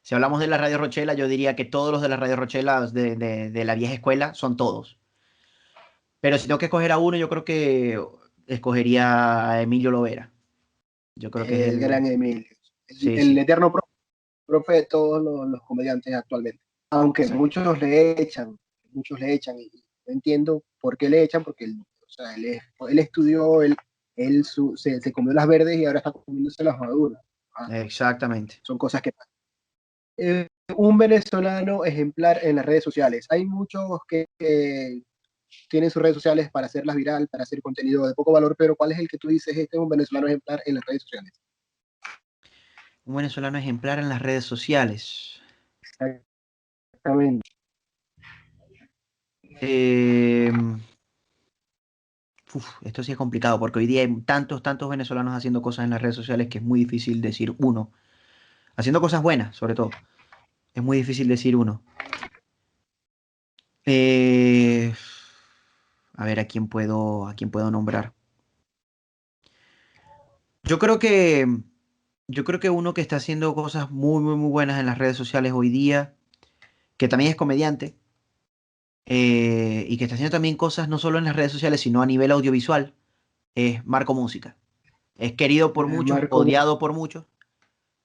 si hablamos de la Radio Rochela, yo diría que todos los de la Radio Rochela de la vieja escuela son todos. Pero si tengo que escoger a uno, yo creo que escogería a Emilio Lovera. Yo creo que es El gran Emilio. Sí, El sí. eterno profe de todos los comediantes actualmente. Aunque Exacto. muchos le echan, y no entiendo por qué le echan, porque él, o sea, él estudió, se comió las verdes y ahora está comiéndose las maduras. Ah, Exactamente. son cosas que pasan. Un venezolano ejemplar en las redes sociales. Hay muchos que tienen sus redes sociales para hacerlas viral, para hacer contenido de poco valor, pero ¿cuál es el que tú dices, este es un venezolano ejemplar en las redes sociales? Un venezolano ejemplar en las redes sociales. Exactamente. Eh, esto sí es complicado porque hoy día hay tantos venezolanos haciendo cosas en las redes sociales que es muy difícil decir uno. Haciendo cosas buenas, sobre todo. Es muy difícil decir uno. Eh, a ver, a quién puedo nombrar? Yo creo que, yo creo que uno que está haciendo cosas muy buenas en las redes sociales hoy día, que también es comediante, y que está haciendo también cosas no solo en las redes sociales, sino a nivel audiovisual, es Marco Música. Es querido por muchos, Marco, odiado por muchos,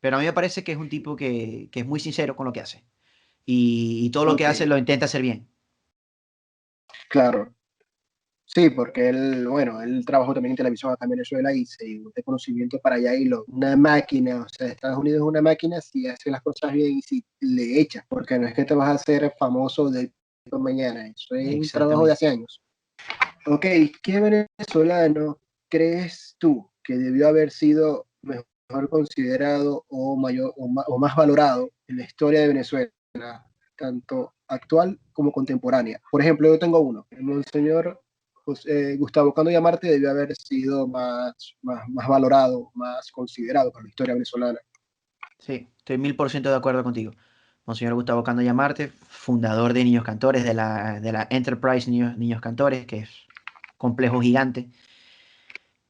pero a mí me parece que es un tipo que es muy sincero con lo que hace. Y todo lo que ok, hace lo intenta hacer bien. claro. Sí, porque él, bueno, él trabajó también en televisión acá en Venezuela y se dio de conocimiento para allá y una máquina, o sea, Estados Unidos es una máquina si hace las cosas bien y si le echas, porque no es que te vas a hacer famoso de mañana, eso es un trabajo de Exactamente. hace años. Ok, ¿qué venezolano crees tú que debió haber sido mejor considerado o mayor o más valorado en la historia de Venezuela, tanto actual como contemporánea? Por ejemplo, yo tengo uno, el monseñor Gustavo Cando Llamarte debió haber sido más valorado, más considerado por la historia venezolana. Sí, estoy 1000% de acuerdo contigo. Monseñor Gustavo Cando Llamarte, fundador de Niños Cantores, de la Enterprise Niños Cantores, que es complejo gigante.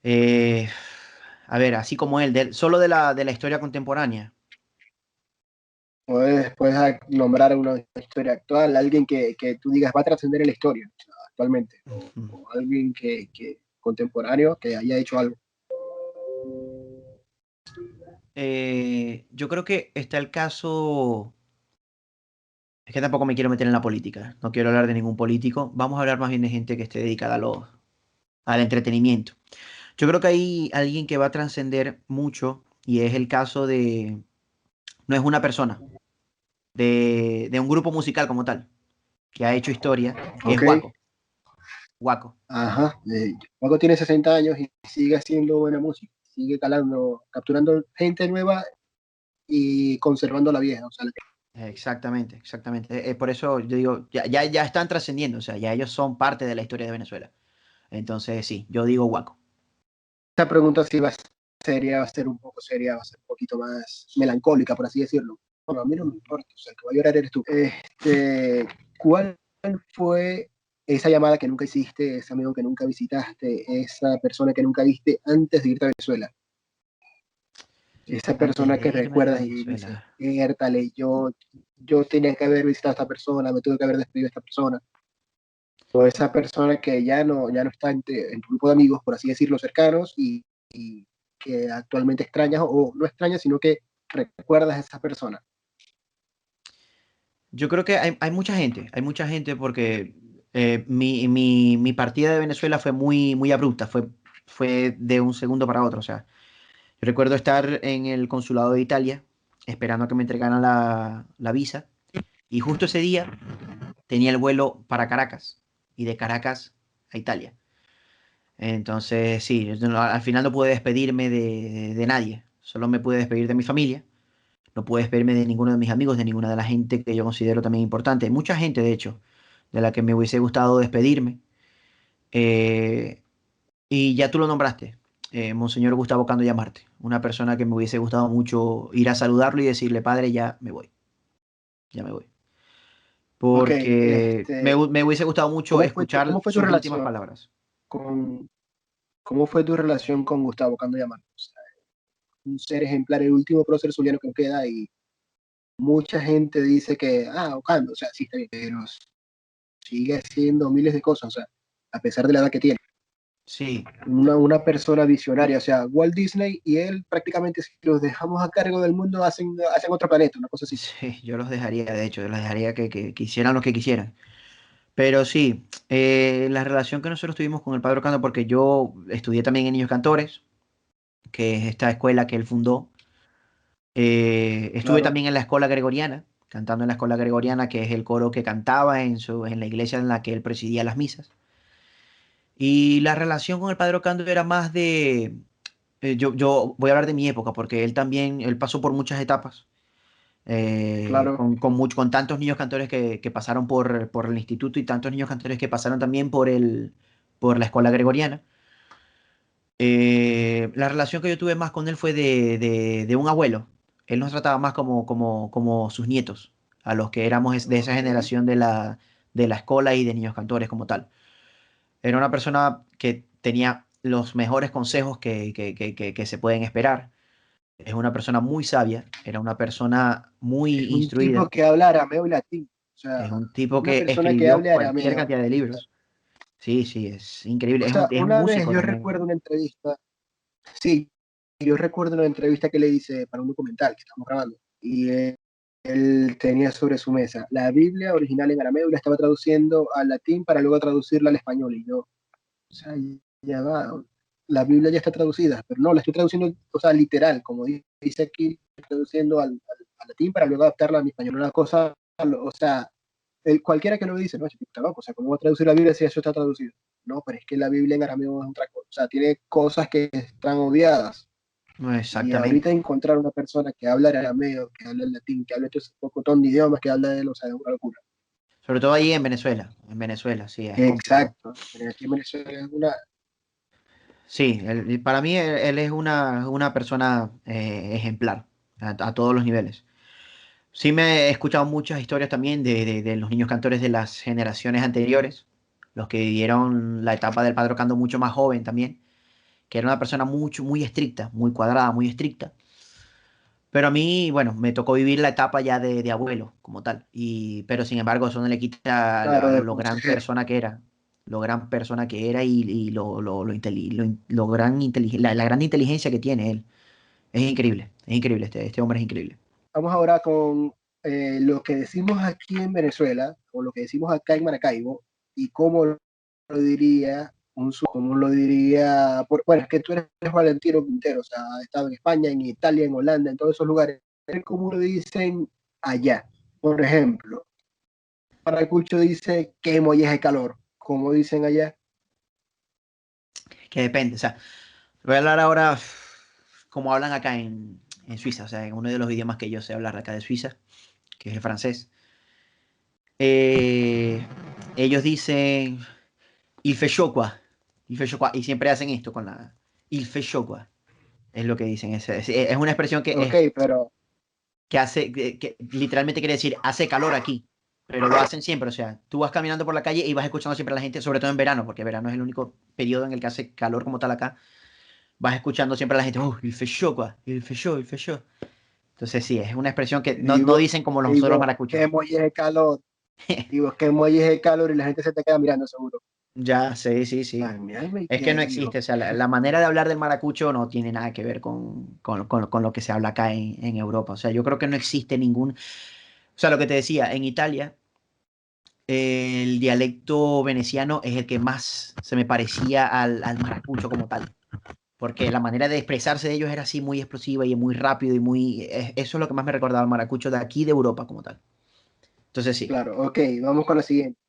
Eh, a ver, así como él, solo de la historia contemporánea. Puedes nombrar una historia actual, alguien que tú digas va a trascender en la historia actualmente, Ujú. o alguien que contemporáneo que haya hecho algo. Yo creo que está el caso Es que tampoco me quiero meter en la política, no quiero hablar de ningún político, vamos a hablar más bien de gente que esté dedicada al entretenimiento. Yo creo que hay alguien que va a trascender mucho y es el caso de, no es una persona, de un grupo musical como tal, que ha hecho historia, que es Ok, Guaco. Guaco. ajá. Paco tiene 60 años y sigue haciendo buena música, sigue calando, capturando gente nueva y conservando la vieja. O sea, Exactamente, exactamente. Por eso yo digo, ya están trascendiendo, o sea, ya ellos son parte de la historia de Venezuela. Entonces, sí, yo digo Guaco. esta pregunta sí va a ser seria, va a ser un poco seria, va a ser un poquito más melancólica, por así decirlo. Bueno, a mí no me importa, o sea, el que va a llorar eres tú. ¿Cuál fue esa llamada que nunca hiciste, ese amigo que nunca visitaste, esa persona que nunca viste antes de irte a Venezuela? Esa Antes persona de que irme de recuerdas y dices, Venezuela. értale, yo tenía que haber visitado a esta persona, me tuve que haber despedido de esta persona. O esa persona que ya no está en tu grupo de amigos, por así decirlo, cercanos, y que actualmente extrañas, o no extrañas, sino que recuerdas a esa persona. Yo creo que hay mucha gente porque mi partida de Venezuela fue muy abrupta, fue de un segundo para otro. O sea, yo recuerdo estar en el consulado de Italia esperando a que me entregaran la visa y justo ese día tenía el vuelo para Caracas y de Caracas a Italia. Entonces, sí, yo al final no pude despedirme de nadie, solo me pude despedir de mi familia. No pude despedirme de ninguno de mis amigos, de ninguna de la gente que yo considero también importante. Mucha gente, de hecho, de la que me hubiese gustado despedirme. Eh, y ya tú lo nombraste, Monseñor Gustavo Cando Llamarte, una persona que me hubiese gustado mucho ir a saludarlo y decirle, padre, ya me voy, ya me voy. Ok, Porque me hubiese gustado mucho cómo escuchar fue tu sus últimas relación palabras. con, cómo fue tu relación con Gustavo Cando Llamar? O sea, un ser ejemplar, el último prócer zuliano que nos queda, y mucha gente dice que, Ocando, o sea, sí está bien, pero sigue haciendo miles de cosas, o sea, a pesar de la edad que tiene. Sí, Una persona visionaria, o sea, Walt Disney y él prácticamente si los dejamos a cargo del mundo hacen otro planeta, una cosa así. sí, yo los dejaría, de hecho, yo los dejaría que hicieran lo que quisieran. Pero sí, la relación que nosotros tuvimos con el Padre Ocando, porque yo estudié también en Niños Cantores, que es esta escuela que él fundó. Estuve Claro. también en la escuela gregoriana, cantando en la escuela gregoriana, que es el coro que cantaba en la iglesia en la que él presidía las misas. Y la relación con el Padre Ocando era más de... yo voy a hablar de mi época, porque él también, él pasó por muchas etapas, Claro. con tantos niños cantores que pasaron por el instituto y tantos niños cantores que pasaron también por la escuela gregoriana. La relación que yo tuve más con él fue de un abuelo. Él nos trataba más como sus nietos, a los que éramos de esa Ok. generación de la escuela y de niños cantores como tal. Era una persona que tenía los mejores consejos que se pueden esperar. Es una persona muy sabia, era una persona muy Es un tipo instruida, que habla arameo y latín. O sea, es un tipo una que persona que escribió hable cualquier arameo. cantidad de libros. Sí, sí, es increíble. O Es un, sea, es un una vez músico yo también. recuerdo una entrevista, sí, yo recuerdo una entrevista que le hice para un documental que estamos grabando. Y él tenía sobre su mesa la Biblia original en arameo y la estaba traduciendo al latín para luego traducirla al español. Y yo, o sea, ya va, la Biblia ya está traducida, pero no, la estoy traduciendo, o sea, literal, como dice aquí, estoy traduciendo al latín para luego adaptarla a mi español. Una cosa, o sea, cualquiera que lo dice, no, está loco, o sea, ¿cómo va a traducir la Biblia si eso está traducido? No, pero es que la Biblia en arameo es otra cosa, o sea, tiene cosas que están obviadas. No, Y ahorita exactamente. encontrar una persona que habla arameo, que habla el latín, que habla estos pocotón de idiomas, que habla de él, o sea, es una locura. Sobre todo ahí en Venezuela, sí, es complicado. Exacto, pero aquí en Venezuela es una... Sí, para mí él es una persona ejemplar a todos los niveles. Sí me he escuchado muchas historias también de los niños cantores de las generaciones anteriores, los que vivieron la etapa del Padre Cando mucho más joven también, que era una persona muy estricta, muy cuadrada, muy estricta. Pero a mí, bueno, me tocó vivir la etapa ya de abuelo como tal. Pero sin embargo, eso no le quita Claro, de lo gran consejero. persona que era. Lo gran persona que era y lo gran la gran inteligencia que tiene él. Es increíble este hombre es increíble. Vamos ahora con lo que decimos aquí en Venezuela o lo que decimos acá en Maracaibo y cómo lo diría cómo lo diría, bueno, es que tú eres Valentino Quintero, o sea, has estado en España, en Italia, en Holanda, en todos esos lugares, cómo lo dicen allá. Por ejemplo, Maracucho dice que molleje de calor, como dicen allá. Que depende, o sea, voy a hablar ahora como hablan acá en Suiza, o sea, en uno de los idiomas que yo sé hablar acá de Suiza, que es el francés. Eh, Ellos dicen il fait chaud quoi, il fait chaud quoi, y siempre hacen esto con la il fait chaud quoi, es lo que dicen, es una expresión Ok, pero, que hace, que literalmente quiere decir hace calor aquí, pero lo hacen siempre, o sea, tú vas caminando por la calle y vas escuchando siempre a la gente, sobre todo en verano, porque verano es el único periodo en el que hace calor como tal acá, vas escuchando siempre a la gente, oh, il fait chaud quoi, il fait chaud, il fait chaud. Entonces sí, es una expresión que no dicen como nosotros los digo, maracuchos. que molleje de calor, digo, que molleje de calor y la gente se te queda mirando seguro. Ya, sí, sí, Ay, sí. mírame Es que no qué dijo. existe, o sea, la manera de hablar del maracucho no tiene nada que ver con lo que se habla acá en Europa. O sea, yo creo que no existe ningún... O sea, lo que te decía, en Italia, el dialecto veneciano es el que más se me parecía al maracucho como tal. Porque la manera de expresarse de ellos era así muy explosiva y muy rápido y muy... Eso es lo que más me recordaba al maracucho de aquí de Europa como tal. Entonces sí. Claro, ok, vamos con la siguiente.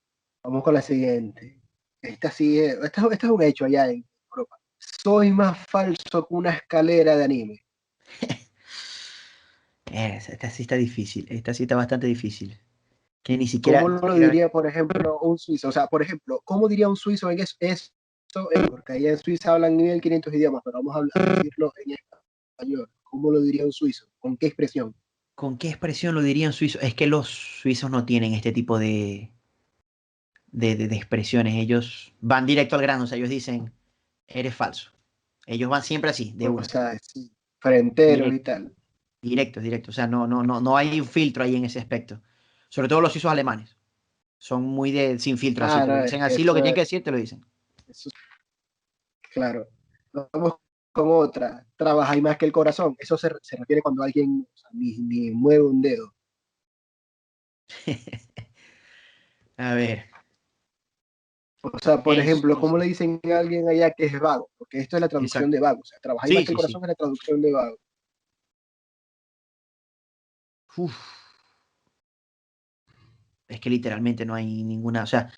Vamos con la siguiente. Esta sí esta es un hecho allá en Europa. Soy más falso que una escalera de anime. Esta sí está difícil, esta sí está bastante difícil. Que ni siquiera... ¿Cómo lo diría, por ejemplo, un suizo? O sea, por ejemplo, ¿cómo diría un suizo en eso? Porque allá en Suiza hablan 1500 idiomas, pero vamos a decirlo en español. ¿Cómo lo diría un suizo? ¿Con qué expresión? ¿Con qué expresión lo dirían suizos? Es que los suizos no tienen este tipo de expresiones. Ellos van directo al grano, o sea, ellos dicen, eres falso. Ellos van siempre así, de O una. sea, sí, frenteros y Directo, tal. directo, directo. O sea, no hay un filtro ahí en ese aspecto. Sobre todo los suizos alemanes. Son muy de sin filtro, así. Ah, Te lo no, es dicen que así, lo que tienen que decir, te lo dicen. eso claro. Vamos con otra. Trabajáis más que el corazón. Eso se refiere cuando alguien o sea, ni mueve un dedo. A ver, O sea, por en ejemplo, ¿cómo Suiza. le dicen a alguien allá que es vago? Porque esto es la traducción Exacto. de vago. O sea, trabajáis más Sí, que el sí, sí. corazón es la traducción de vago. Uf, es que literalmente no hay ninguna, o sea,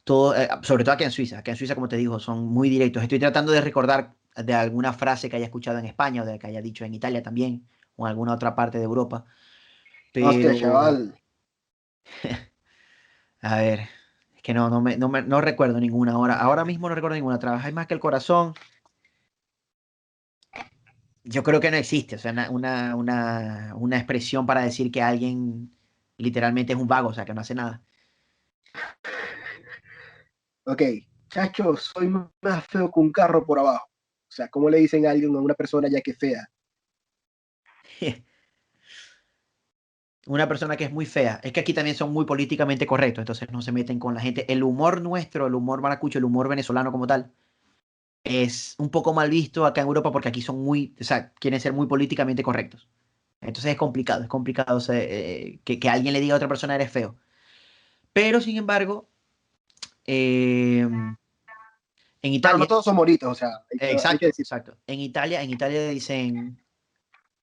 todo, sobre todo aquí en Suiza. Aquí en Suiza, como te digo, son muy directos. Estoy tratando de recordar de alguna frase que haya escuchado en España o de que haya dicho en Italia también o en alguna otra parte de Europa. Hostia, Pero, chaval. a ver, es que no recuerdo ninguna ahora. Ahora mismo no recuerdo ninguna. Trabajáis más que el corazón. Yo creo que no existe, o sea, una expresión para decir que alguien literalmente es un vago, o sea, que no hace nada. Ok. Chacho, soy más feo que un carro por abajo. O sea, ¿cómo le dicen a alguien, a una persona ya que es fea? Una persona que es muy fea. Es que aquí también son muy políticamente correctos, entonces no se meten con la gente. El humor nuestro, el humor maracucho, el humor venezolano como tal, es un poco mal visto acá en Europa porque aquí son muy, o sea, quieren ser muy políticamente correctos. Entonces es complicado o sea, que alguien le diga a otra persona eres feo. Pero sin embargo, en Pero no Italia, todos son bonitos, o sea, hay que exacto, decir. exacto. En Italia le dicen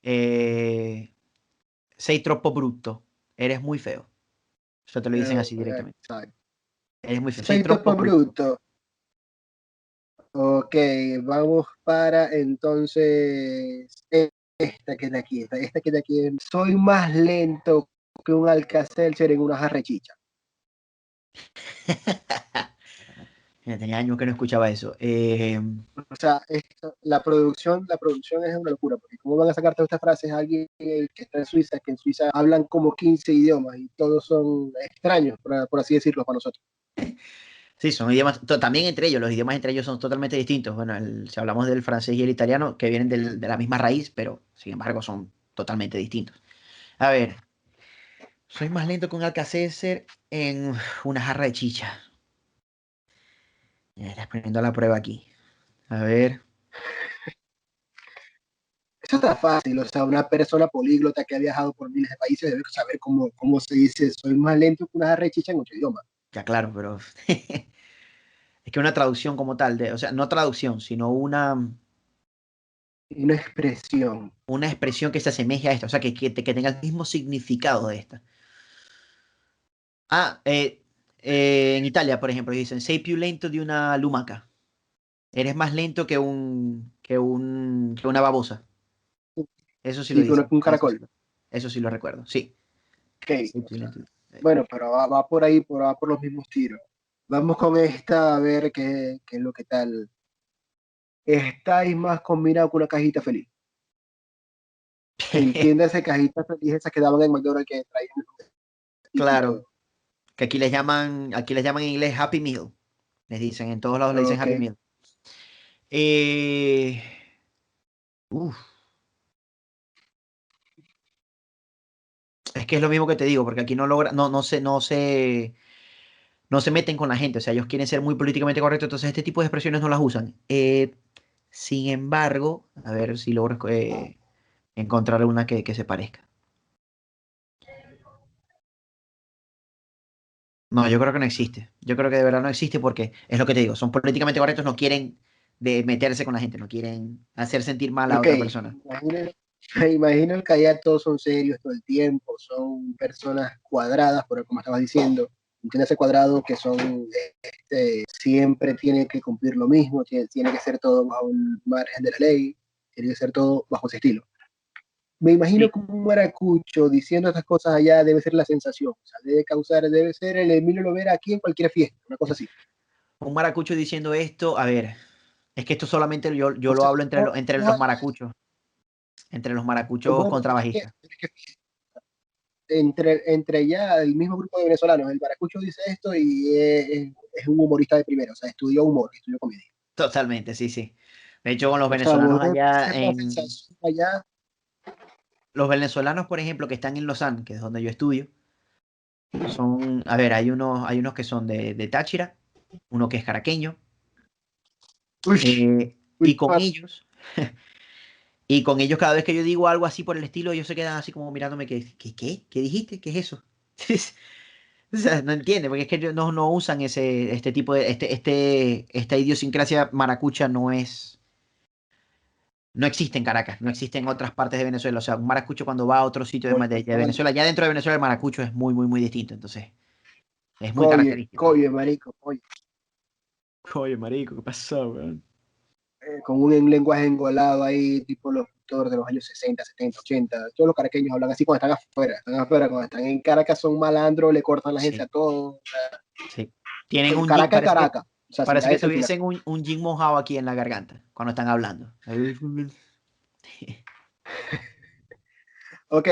eh, sei troppo brutto, eres muy feo. Eso te lo dicen así directamente. Exacto. Eres muy feo, sei Soy troppo topo brutto. bruto. Ok, vamos para entonces esta que es de aquí, esta que es de aquí. Soy más lento que un Alcacelser en una jarrechicha. Mira, tenía años que no escuchaba eso. O sea, la producción es una locura, porque cómo van a sacar todas estas frases a alguien que está en Suiza, que en Suiza hablan como 15 idiomas y todos son extraños, por así decirlo, para nosotros. sí, son idiomas, también entre ellos, los idiomas entre ellos son totalmente distintos. Bueno, si hablamos del francés y el italiano, que vienen de la misma raíz, pero sin embargo son totalmente distintos. A ver, soy más lento que un Alcacelser en una jarra de chicha. Ya estás poniendo a la prueba aquí. A ver. Eso está fácil, o sea, una persona políglota que ha viajado por miles de países debe saber cómo se dice, soy más lento que una rechicha en otro idioma. Ya claro, pero es que una traducción como tal, o sea, no traducción, sino Y una expresión. una expresión que se asemeje a esta, o sea, que tenga el mismo significado de esta. Ah, en Italia, por ejemplo, dicen, sei più lento di una lumaca. Eres más lento que una babosa. Eso sí lo Sí, que dicen. un caracol. Eso sí lo recuerdo. Sí. Ok, Sei o più sea, lento. bueno, pero va por ahí, va por los mismos tiros. Vamos con esta a ver qué es lo que tal. Estáis más combinado con una cajita feliz. Entiéndase, cajita feliz, esas que daban en McDonald's que traían y todo. Claro. Que aquí les llaman en inglés Happy Meal. Les dicen, en todos lados le dicen Ok, Happy Meal. Eh, uf, es que es lo mismo que te digo, porque aquí no logra, no se meten con la gente. O sea, ellos quieren ser muy políticamente correctos, entonces este tipo de expresiones no las usan. Sin embargo, a ver si logro encontrar una que se parezca. No, yo creo que no existe. Yo creo que de verdad no existe porque es lo que te digo, son políticamente correctos, no quieren de meterse con la gente, no quieren hacer sentir mal a ok. otra persona. Imagino que allá todos son serios todo el tiempo, son personas cuadradas, por como estabas diciendo. Entiéndase cuadrado que son, siempre tiene que cumplir lo mismo, tiene que ser todo bajo el margen de la ley, tiene que ser todo bajo ese estilo. Me imagino Sí. que un maracucho diciendo estas cosas allá debe ser la sensación, o sea, debe ser el Emilio Lovera aquí en cualquier fiesta, una cosa así. Un maracucho diciendo esto, a ver, es que esto solamente yo O lo sea, hablo entre los entre los maracuchos bueno, contrabajistas. es que entre ya el mismo grupo de venezolanos, el maracucho dice esto y es un humorista de primera, o sea, estudió humor, estudió comedia. Totalmente, sí, sí. De hecho, con los O sea, vos venezolanos debes allá ser la sensación allá. los venezolanos, por ejemplo, que están en Lausanne, que es donde yo estudio, son, a ver, hay unos que son de Táchira, uno que es caraqueño, Uy, y uy, con ellos, cada vez que yo digo algo así por el estilo, ellos se quedan así como mirándome, ¿qué dijiste? ¿Qué es eso? O sea, no entiende, porque es que ellos no usan este tipo de, esta idiosincrasia maracucha no existe en Caracas, no existe en otras partes de Venezuela. O sea, un maracucho cuando va a otro sitio de Venezuela, ya dentro de Venezuela el maracucho es muy, muy, muy distinto. Entonces, es muy característico. coye, marico, coye, Oye, marico, ¿qué pasó, weón? con un lenguaje engolado ahí, tipo los autores de los años 60, 70, 80. Todos los caraqueños hablan así cuando están afuera, cuando están en Caracas son malandros, le cortan la gente a Sí, todos. sí. Tienen un jean, Caracas es Caracas, o sea, sin parece la que S al final. tuviesen un jean mojado aquí en la garganta cuando están hablando. Ok,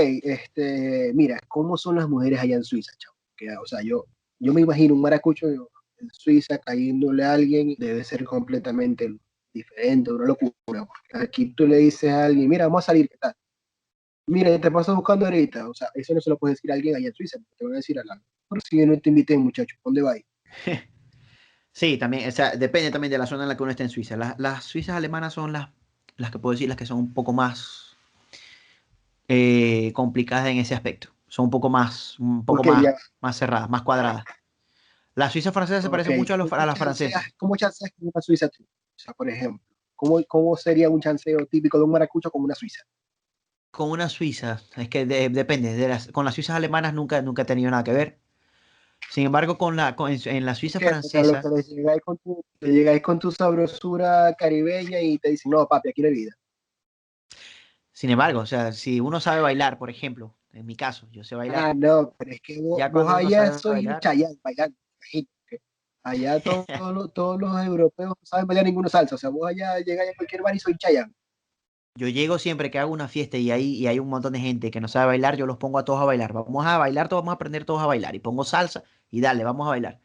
mira, ¿cómo son las mujeres allá en Suiza, chavo? O sea, yo me imagino un maracucho en Suiza cayéndole a alguien, debe ser completamente diferente, una locura. Aquí tú le dices a alguien, mira, vamos a salir, ¿qué tal? Mira, te paso buscando ahorita, o sea, eso no se lo puedes decir a alguien allá en Suiza, te van a decir a la, por si yo no te invité, muchacho, ¿dónde va? Sí, también, o sea, depende también de la zona en la que uno esté en Suiza. Las suizas alemanas son las que puedo decir, las que son un poco más complicadas en ese aspecto. Son un poco Ok, ya, más cerradas, más cuadradas. Las suizas francesas se ok. parecen mucho a ¿Cómo las francesas. cómo chanceas con una Suiza tú? O sea, por ejemplo, ¿cómo sería un chanceo típico de un maracucho con una Suiza? Con una suiza, es que depende. Con las suizas alemanas nunca he tenido nada que ver. Sin embargo, en la Suiza ¿Qué? Porque a lo que francesa, le llegáis con tu sabrosura caribeña y te dicen, no, papi, aquí no hay vida. sin embargo, o sea, si uno sabe bailar, por ejemplo, en mi caso, yo sé bailar, Ah, no, pero es que ya vos cuando uno allá sabe sois un bailar, chayán bailando. Imagínate. Allá todos los europeos no saben bailar ninguna salsa. O sea, vos allá llegáis a cualquier bar y soy chayán. yo llego siempre que hago una fiesta y hay un montón de gente que no sabe bailar, yo los pongo a todos a bailar. Vamos a bailar, todos vamos a aprender todos a bailar. Y pongo salsa y dale, vamos a bailar.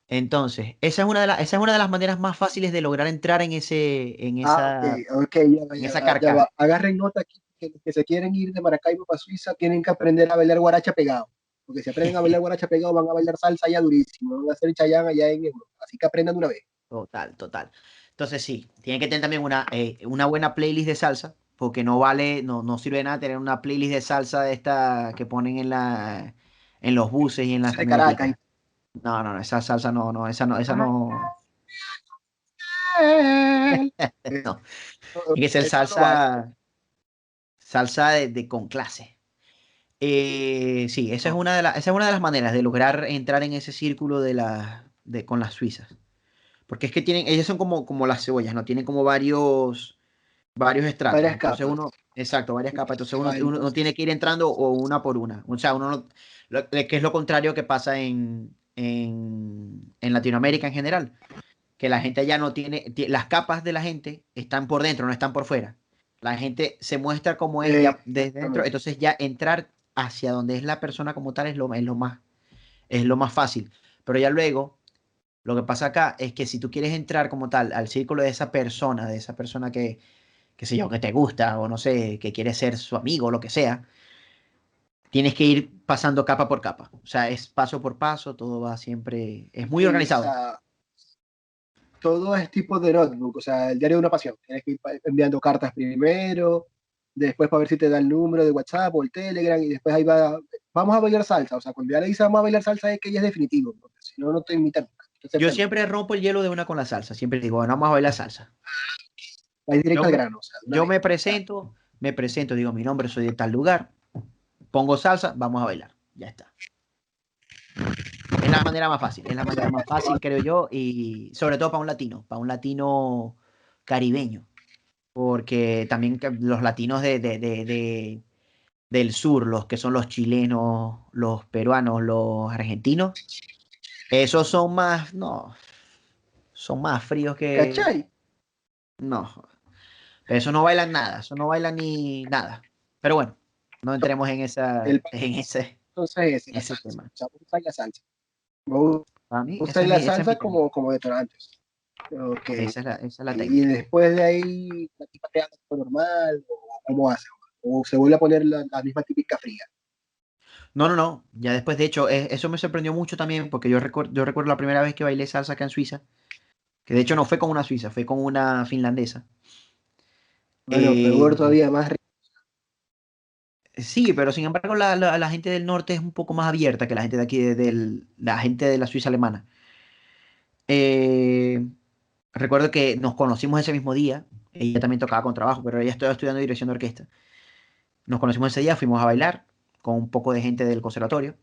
Entonces, esa es una de las maneras más fáciles de lograr entrar Ah, ok, ok, en ya esa va, ya va. carcasa. Agarren nota aquí que los que se quieren ir de Maracaibo para Suiza tienen que aprender a bailar guaracha pegado. Porque si aprenden a bailar guaracha pegado van a bailar salsa allá durísimo, van a hacer chayán allá en Europa. Así que aprendan de una vez. Total, total. Entonces sí, tienen que tener también una buena playlist de salsa. porque no vale, no sirve de nada tener una playlist de salsa de esta que ponen en los buses y en las De Caracas. camioneticas. No, esa salsa esa no, no. Tiene que ser Eso no va. salsa con clase. Sí, No. esa es una de las maneras de lograr entrar en ese círculo con las suizas. Porque es que ellas son como las cebollas, ¿no? Tienen como varios estratos. Varias Entonces capas. exacto, varias capas. Entonces Ah, uno entonces, tiene que ir entrando o una por una. O sea, uno no, que es lo contrario que pasa en Latinoamérica en general. Que la gente allá no las capas de la gente están por dentro, no están por fuera. La gente se muestra como es ya desde dentro, exactamente. entonces ya entrar hacia donde es la persona como tal es lo más fácil. Pero ya luego, lo que pasa acá es que si tú quieres entrar como tal al círculo de esa persona que sé yo, que te gusta o no sé, que quiere ser su amigo o lo que sea, tienes que ir pasando capa por capa. O sea, es paso por paso, todo va siempre, es muy O organizado. sea, todo es tipo de notebook, o sea, el diario de una pasión. Tienes que ir enviando cartas primero, después para ver si te da el número de WhatsApp o el Telegram, y después ahí va, vamos a bailar salsa. O sea, cuando ya le dice vamos a bailar salsa es que ya es definitivo, porque si no, no te invitan nunca. Ese es el Yo tema. siempre rompo el hielo de una con la salsa. Siempre digo, bueno, vamos a bailar salsa. Va Yo directo al me, grano, o sea, de una yo vez. me presento, digo mi nombre, soy de tal lugar, pongo salsa, vamos a bailar. Ya está. Es la manera más fácil, creo yo, y sobre todo para un latino caribeño, porque también los latinos del sur, los que son los chilenos, los peruanos, los argentinos, esos son más, no, son más fríos que, ¿Cachai? no, eso no bailan nada, eso no bailan ni nada. Pero bueno, no entremos en esa, El en ese, entonces es la ese salsa. tema. O sea, usar la salsa. Vos Para mí, usar la esa es salsa mi técnica. como detonantes. Ok. Esa es la Y técnica. después de ahí, la tipa queda normal, o cómo hace, o se vuelve a poner la misma típica fría. No. Ya después, de hecho, eso me sorprendió mucho también, porque yo recuerdo la primera vez que bailé salsa acá en Suiza, que de hecho no fue con una suiza, fue con una finlandesa. Bueno, peor Eh, todavía, más sí, pero sin embargo la gente del norte es un poco más abierta que la gente de aquí, la gente de la Suiza alemana. Eh, recuerdo que nos conocimos ese mismo día, ella también tocaba con trabajo, pero ella estaba estudiando dirección de orquesta. Nos conocimos ese día, fuimos a bailar con un poco de gente del conservatorio.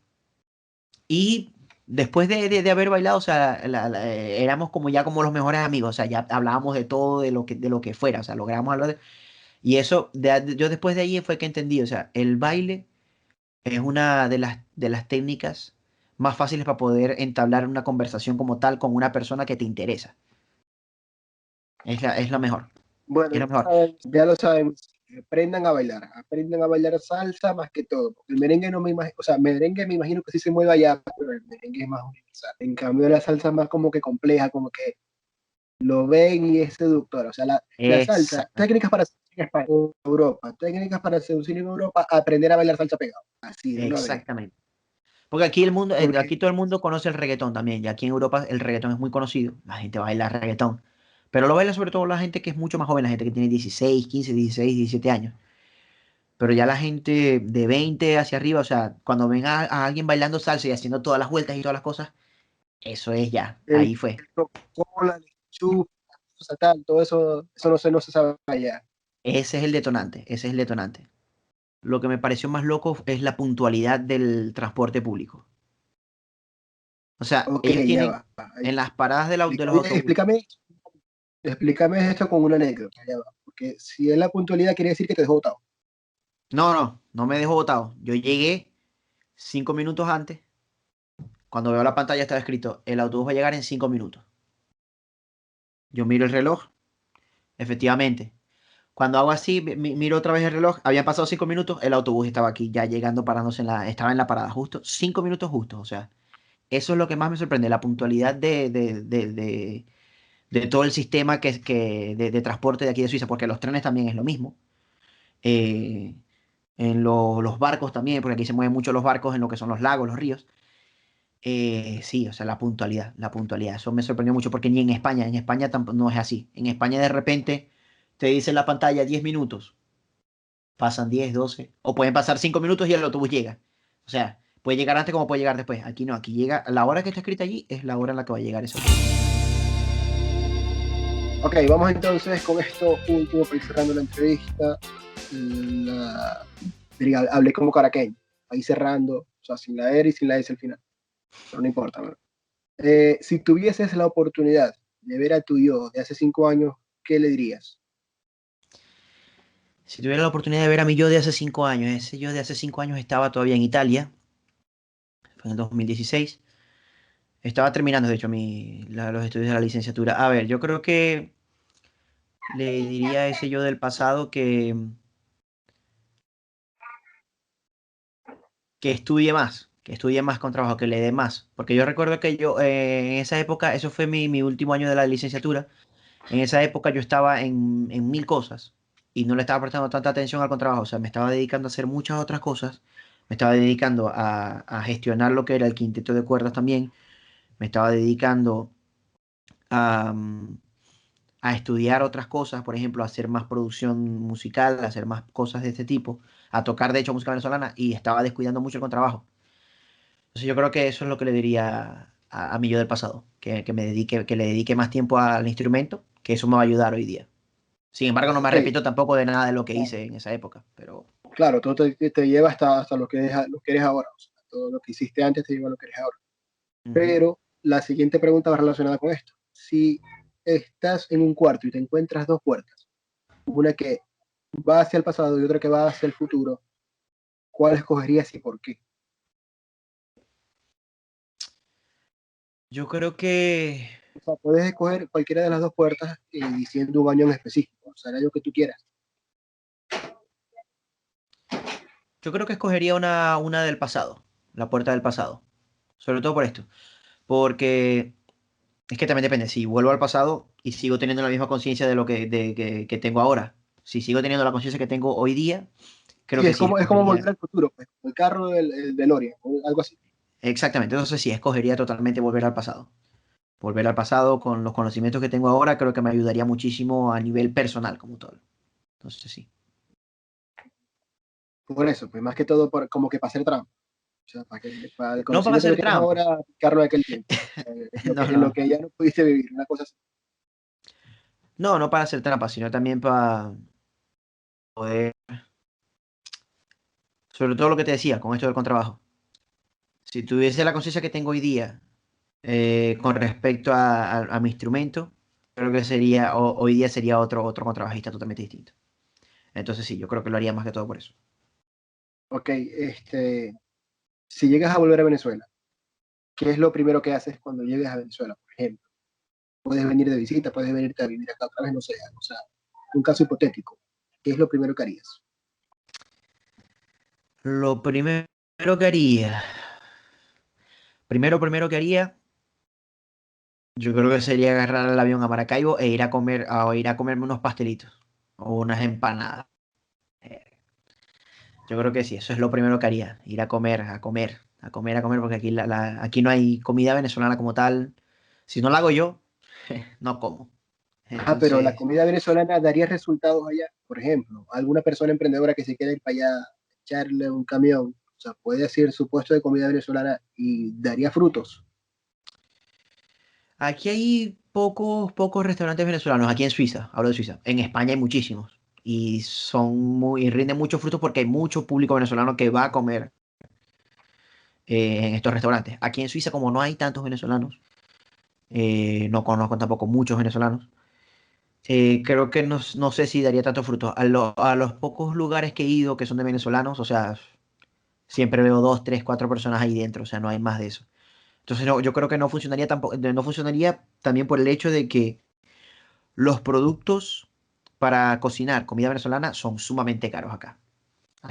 Y después de haber bailado, o sea, éramos como ya como los mejores amigos, o sea, ya hablábamos de todo, de lo que fuera, o sea, logramos hablar y eso, yo después de ahí fue que entendí, o sea, el baile es una de las técnicas más fáciles para poder entablar una conversación como tal con una persona que te interesa. Es la mejor, bueno, es lo mejor. ya lo saben, aprendan a bailar salsa más que todo, porque el merengue no me imagino, o sea, merengue me imagino que sí se mueve allá, pero el merengue es más universal. En cambio, la salsa es más como que compleja, como que lo ven y es seductora, o sea, la salsa, Exactamente, técnicas para seducir en España, en Europa, técnicas para seducir en Europa, aprender a bailar salsa pegado, así de una vez, exactamente. Porque aquí porque todo el mundo conoce el reggaetón también, y aquí en Europa el reggaetón es muy conocido, la gente baila reggaetón, pero lo baila sobre todo la gente que es mucho más joven, la gente que tiene 16, 15, 16, 17 años. Pero ya la gente de 20 hacia arriba, o sea, cuando ven a alguien bailando salsa y haciendo todas las vueltas y todas las cosas, eso es ya, el ahí fue. cola, el chup, o sea, tal, todo eso no se sabe allá. Ese es el detonante, ese es el detonante. Lo que me pareció más loco es la puntualidad del transporte público. O sea, Ok, ellos ya tienen va. en las paradas de los Explícame, autobuses. explícame esto con una anécdota, ya va. Porque si es la puntualidad, quiere decir que te dejó botado. No me dejó botado. Yo llegué 5 minutos antes. Cuando veo la pantalla estaba escrito, el autobús va a llegar en 5 minutos. Yo miro el reloj, efectivamente. Cuando hago así, miro otra vez el reloj, habían pasado 5 minutos, el autobús estaba aquí ya llegando, parándose estaba en la parada, justo, 5 minutos justos, o sea, eso es lo que más me sorprende, la puntualidad de todo el sistema de transporte de aquí de Suiza, porque los trenes también es lo mismo, eh, en los barcos también, porque aquí se mueven mucho los barcos en lo que son los lagos, los ríos. Sí, o sea, la puntualidad, eso me sorprendió mucho, porque ni en España tampoco no es así, en España de repente te dice en la pantalla 10 minutos. pasan 10, 12, o pueden pasar 5 minutos y el autobús llega. O sea, puede llegar antes como puede llegar después. Aquí no, aquí llega, la hora que está escrita allí es la hora en la que va a llegar ese autobús. Ok, vamos entonces con esto último para ir cerrando la entrevista. La, hablé como caraqueño, ahí cerrando, o sea, sin la R y sin la S al final, pero no importa. ¿No? Si tuvieses la oportunidad de ver a tu yo de hace 5 años, ¿qué le dirías? Si tuviera la oportunidad de ver a mi yo de hace 5 años, ese yo de hace 5 años estaba todavía en Italia, fue en el 2016. Estaba terminando, de hecho, los estudios de la licenciatura. A ver, yo creo que le diría a ese yo del pasado que estudie más con trabajo, que le dé más. Porque yo recuerdo que yo en esa época, eso fue mi último año de la licenciatura, en esa época yo estaba en mil cosas y no le estaba prestando tanta atención al contrabajo, o sea, me estaba dedicando a hacer muchas otras cosas, me estaba dedicando a gestionar lo que era el quinteto de cuerdas también, me estaba dedicando a, a estudiar otras cosas, por ejemplo, a hacer más producción musical, a hacer más cosas de este tipo, a tocar de hecho música venezolana y estaba descuidando mucho el contrabajo. Entonces yo creo que eso es lo que le diría a mi yo del pasado, que me dedique, que le dedique más tiempo al instrumento, que eso me va a ayudar hoy día. Sin embargo, no me Ok, arrepiento tampoco de nada de lo que hice en esa época, pero... claro, todo te lleva hasta lo que eres ahora, o sea, todo lo que hiciste antes te lleva a lo que eres ahora. Ujú. Pero la siguiente pregunta va relacionada con esto. Si estás en un cuarto y te encuentras dos puertas, una que va hacia el pasado y otra que va hacia el futuro, ¿cuál escogerías y por qué? Yo creo que... O sea, puedes escoger cualquiera de las dos puertas diciendo un año en específico, o sea, el año que tú quieras. Yo creo que escogería una del pasado, la puerta del pasado. Sobre todo por esto. Porque es que también depende. Si vuelvo al pasado y sigo teniendo la misma conciencia de lo que tengo ahora. Si sigo teniendo la conciencia que tengo hoy día, creo Sí, que sí, es como volver escogería. al futuro, pues, el carro del DeLorean, o algo así. Exactamente. Entonces sí, escogería totalmente volver al pasado. Volver al pasado con los conocimientos que tengo ahora, creo que me ayudaría muchísimo a nivel personal como tal. Entonces sí. Por eso, pues más que todo como que para hacer trampa. O sea, para el No para conocimiento que hacer tienes trampa. ahora, aplicarlo de aquel tiempo. No, En lo no. que ya no pudiste vivir, una cosa así. No, no para hacer trampa, sino también para poder, sobre todo lo que te decía con esto del contrabajo. Si tuviese la conciencia que tengo hoy día con respecto a mi instrumento, creo que sería, hoy día sería otro contrabajista totalmente distinto. Entonces sí, yo creo que lo haría más que todo por eso. Ok, si llegas a volver a Venezuela, ¿qué es lo primero que haces cuando llegues a Venezuela, por ejemplo? Puedes venir de visita, puedes venirte a vivir acá otra vez, no sé, o sea, un caso hipotético. ¿Qué es lo primero que harías? Lo primero que haría, primero que haría, yo creo que sería agarrar el avión a Maracaibo e ir a comer, o ir a comerme unos pastelitos o unas empanadas. Eh, Yo creo que sí, eso es lo primero que haría, ir a comer, a comer, a comer, a comer, porque aquí, aquí no hay comida venezolana como tal. Si no la hago yo, no como. Ah, pero la Entonces, comida venezolana daría resultados allá. Por ejemplo, alguna persona emprendedora que se quiera ir para allá, echarle un camión, o sea, puede hacer su puesto de comida venezolana y daría frutos. aquí hay pocos restaurantes venezolanos, aquí en Suiza, hablo de Suiza. En España hay muchísimos y y rinden muchos frutos porque hay mucho público venezolano que va a comer en estos restaurantes. Aquí en Suiza, como no hay tantos venezolanos, no conozco tampoco muchos venezolanos. Creo que no sé si daría tanto fruto. A los pocos lugares que he ido que son de venezolanos, o sea, siempre veo dos, tres, cuatro personas ahí dentro, o sea, no hay más de eso. Entonces yo creo que no funcionaría tampoco, no funcionaría también por el hecho de que los productos para cocinar comida venezolana son sumamente caros acá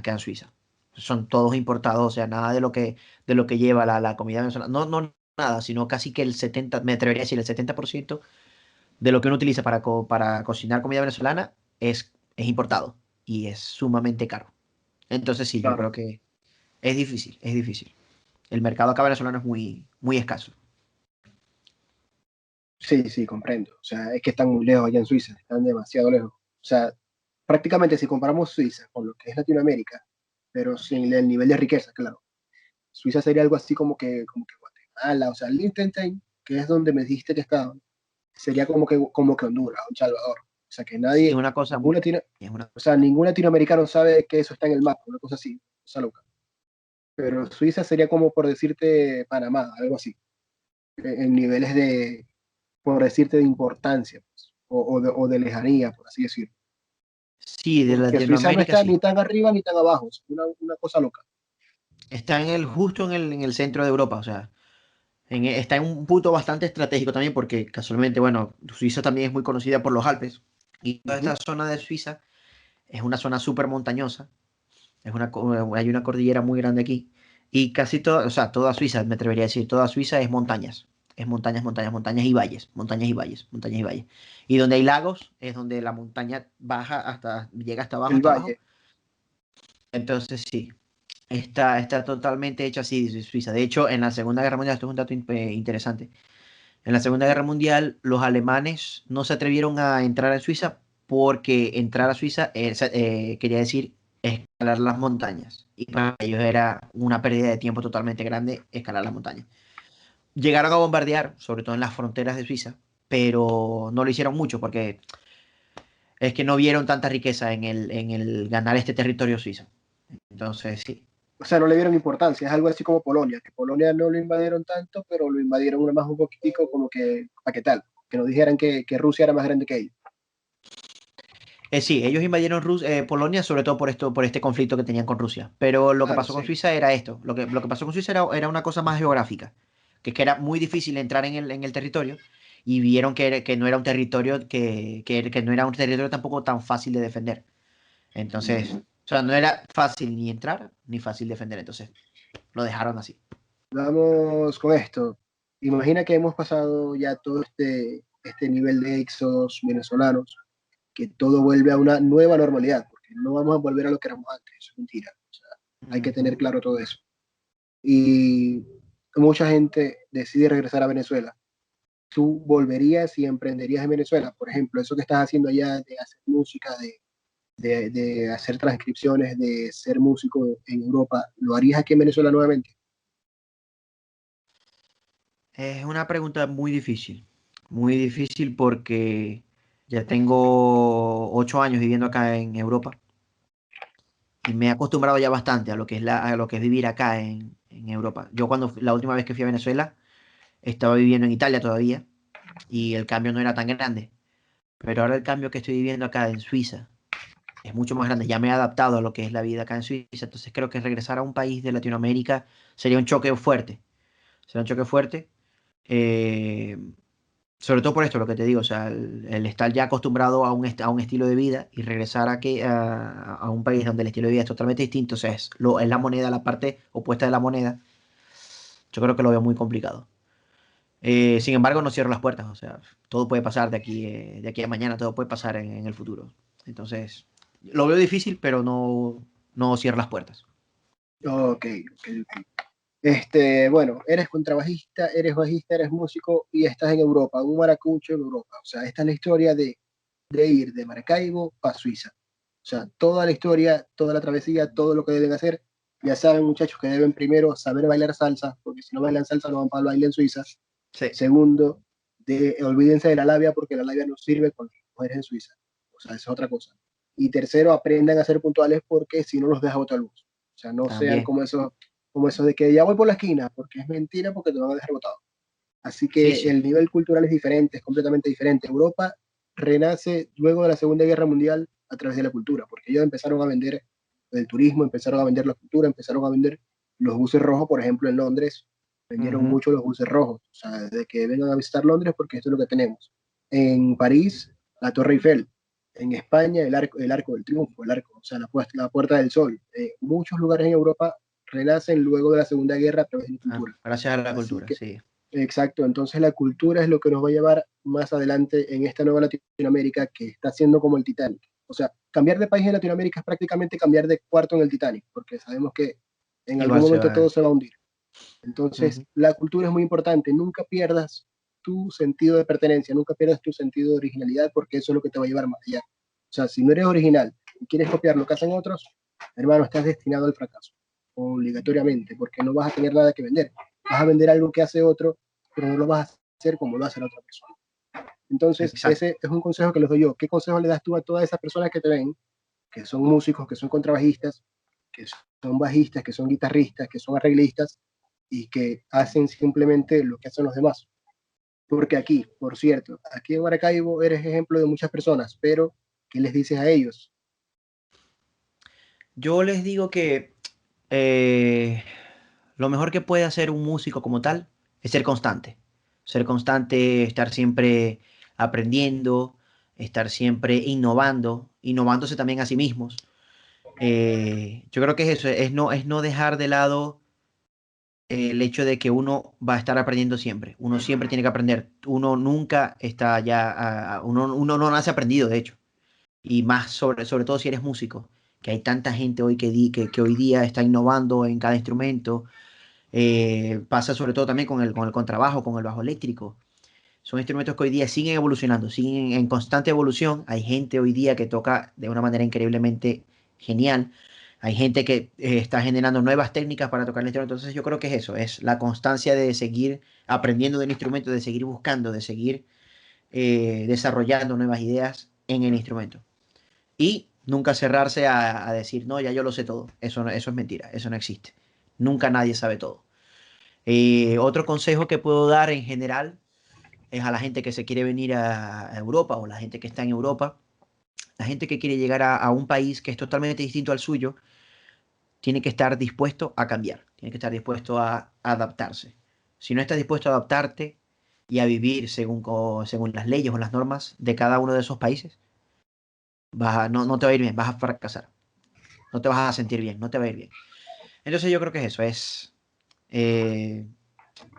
en Suiza. Son todos importados, o sea, nada de lo que lleva la comida venezolana. No nada, sino casi que el 70, me atrevería a decir el 70% de lo que uno utiliza para cocinar comida venezolana es importado y es sumamente caro. Entonces sí, yo Claro. creo que es difícil, es difícil. El mercado acá venezolano es muy escaso. Sí, sí, comprendo. O sea, es que están muy lejos allá en Suiza, están demasiado lejos. O sea, prácticamente si comparamos Suiza con lo que es Latinoamérica, pero sin el nivel de riqueza, claro. Suiza sería algo así como que Guatemala, o sea, Liechtenstein, que es donde me dijiste que estaba, sería como que Honduras, un Salvador. O sea, que Sí, es nadie, una cosa, ningún, latino, es una, o sea, ningún latinoamericano sabe que eso está en el mapa, una cosa así, o sea, loca. Pero Suiza sería como por decirte Panamá, algo así, en niveles de, por decirte, de importancia, pues, o de lejanía, por así decirlo. sí, de Porque Suiza no Latinoamérica está sí. ni tan arriba ni tan abajo, es una cosa loca. Está justo en el centro de Europa, o sea, está en un punto bastante estratégico también porque casualmente, bueno, Suiza también es muy conocida por los Alpes y toda esta Ujú. zona de Suiza es una zona súper montañosa, hay una cordillera muy grande aquí y casi toda, o sea, toda Suiza, me atrevería a decir, toda Suiza es montañas, montañas, montañas y valles, montañas y valles, montañas y valles. Y donde hay lagos es donde la montaña baja llega El hasta abajo. valle. Entonces sí, está totalmente hecho así, Suiza. De hecho, en la Segunda Guerra Mundial, esto es un dato interesante. En la Segunda Guerra Mundial, los alemanes no se atrevieron a entrar en Suiza porque entrar a Suiza quería decir escalar las montañas. Y para ellos era una pérdida de tiempo totalmente grande escalar las montañas. Llegaron a bombardear, sobre todo en las fronteras de Suiza, pero no lo hicieron mucho porque es que no vieron tanta riqueza en el ganar este territorio suizo. Entonces, sí. O sea, no le dieron importancia, es algo así como Polonia, que Polonia no lo invadieron tanto, pero lo invadieron una más un poquitico como que, ¿para qué tal? Que nos dijeran que Rusia era más grande que ellos. Sí, ellos invadieron Polonia sobre todo por este conflicto que tenían con Rusia. Pero lo que Claro, pasó con sí. Suiza era esto. Lo que pasó con Suiza era una cosa más geográfica. Que es que era muy difícil entrar en el territorio. Y vieron que no era un territorio que no era un territorio tampoco tan fácil de defender. Entonces, o sea, no era fácil ni entrar ni fácil defender. Entonces, lo dejaron así. Vamos con esto. Imagina que hemos pasado ya todo este nivel de éxodos venezolanos, que todo vuelve a una nueva normalidad, porque no vamos a volver a lo que éramos antes, eso es mentira. O sea, hay que tener Ujú. claro todo eso. Y mucha gente decide regresar a Venezuela. ¿Tú volverías y emprenderías en Venezuela? Por ejemplo, eso que estás haciendo allá de hacer música, de hacer transcripciones, de ser músico en Europa, ¿lo harías aquí en Venezuela nuevamente? Es una pregunta muy difícil. Muy difícil porque ya tengo 8 años viviendo acá en Europa. Y me he acostumbrado ya bastante a lo que es, a lo que es vivir acá en Europa. Yo la última vez que fui a Venezuela estaba viviendo en Italia todavía y el cambio no era tan grande. Pero ahora el cambio que estoy viviendo acá en Suiza es mucho más grande. Ya me he adaptado a lo que es la vida acá en Suiza. Entonces creo que regresar a un país de Latinoamérica sería un choque fuerte. Sería un choque fuerte. Eh, Sobre todo por esto, lo que te digo, o sea, el estar ya acostumbrado a un estilo de vida y regresar a un país donde el estilo de vida es totalmente distinto, o sea, es la moneda, la parte opuesta de la moneda, yo creo que lo veo muy complicado. Sin embargo, no cierro las puertas, o sea, todo puede pasar de aquí a mañana, todo puede pasar en el futuro. Entonces, lo veo difícil, pero no cierro las puertas. Ok, ok, ok. Bueno, eres contrabajista, eres bajista, eres músico y estás en Europa, un maracucho en Europa. O sea, esta es la historia de ir de Maracaibo a Suiza. O sea, toda la historia, toda la travesía, todo lo que deben hacer. Ya saben, muchachos, que deben primero saber bailar salsa, porque si no bailan salsa no van para el baile en Suiza. Sí, Segundo, olvídense de la labia, porque la labia no sirve con las mujeres en Suiza. O sea, eso es otra cosa. Y tercero, aprendan a ser puntuales porque si no los deja botar luz. O sea, no sean también. como eso de que ya voy por la esquina, porque es mentira, porque te van a dejar botado. Así Sí, que sí. el nivel cultural es diferente, es completamente diferente. Europa renace luego de la Segunda Guerra Mundial a través de la cultura, porque ellos empezaron a vender el turismo, empezaron a vender la cultura, empezaron a vender los buses rojos, por ejemplo, en Londres, vendieron Ujú. mucho los buses rojos, o sea, de que vengan a visitar Londres porque esto es lo que tenemos. En París, la Torre Eiffel. En España, el arco del triunfo, el arco, o sea, la Puerta del Sol. Muchos lugares en Europa renacen luego de la Segunda Guerra a través de la Ah, cultura. gracias a la Así cultura, que sí. exacto, entonces la cultura es lo que nos va a llevar más adelante en esta nueva Latinoamérica que está siendo como el Titanic. O sea, cambiar de país en Latinoamérica es prácticamente cambiar de cuarto en el Titanic, porque sabemos que en algún Igual se momento va. todo se va a hundir. Entonces, Ujú. la cultura es muy importante, nunca pierdas tu sentido de pertenencia, nunca pierdas tu sentido de originalidad, porque eso es lo que te va a llevar más allá. O sea, si no eres original y quieres copiar lo que hacen otros, hermano, estás destinado al fracaso, obligatoriamente, porque no vas a tener nada que vender. Vas a vender algo que hace otro, pero no lo vas a hacer como lo hace la otra persona. Entonces, Exacto. ese es un consejo que les doy yo. ¿Qué consejo le das tú a todas esas personas que te ven, que son músicos, que son contrabajistas, que son bajistas, que son guitarristas, que son arreglistas y que hacen simplemente lo que hacen los demás? Porque aquí, por cierto, aquí en Maracaibo eres ejemplo de muchas personas, pero ¿qué les dices a ellos? Yo les digo que eh, lo mejor que puede hacer un músico como tal es ser constante. Ser constante, estar siempre aprendiendo, estar siempre innovando, innovándose también a sí mismos. Yo creo que es eso, es no dejar de lado el hecho de que uno va a estar aprendiendo siempre. Uno siempre tiene que aprender. Uno nunca está ya, uno no nace aprendido, de hecho. Y más sobre todo si eres músico, que hay tanta gente hoy que hoy día está innovando en cada instrumento. Pasa sobre todo también con el contrabajo, con el bajo eléctrico. Son instrumentos que hoy día siguen evolucionando, siguen en constante evolución. Hay gente hoy día que toca de una manera increíblemente genial. Hay gente que está generando nuevas técnicas para tocar el instrumento. Entonces yo creo que es eso, es la constancia de seguir aprendiendo del instrumento, de seguir buscando, de seguir desarrollando nuevas ideas en el instrumento. Y nunca cerrarse a decir, no, ya yo lo sé todo. Eso es mentira, eso no existe. Nunca nadie sabe todo. Otro consejo que puedo dar en general es a la gente que se quiere venir a Europa o la gente que está en Europa, la gente que quiere llegar a un país que es totalmente distinto al suyo, tiene que estar dispuesto a cambiar, tiene que estar dispuesto a adaptarse. Si no estás dispuesto a adaptarte y a vivir según las leyes o las normas de cada uno de esos países, no te va a ir bien, vas a fracasar, no te vas a sentir bien, no te va a ir bien. Entonces yo creo que es eso, eh,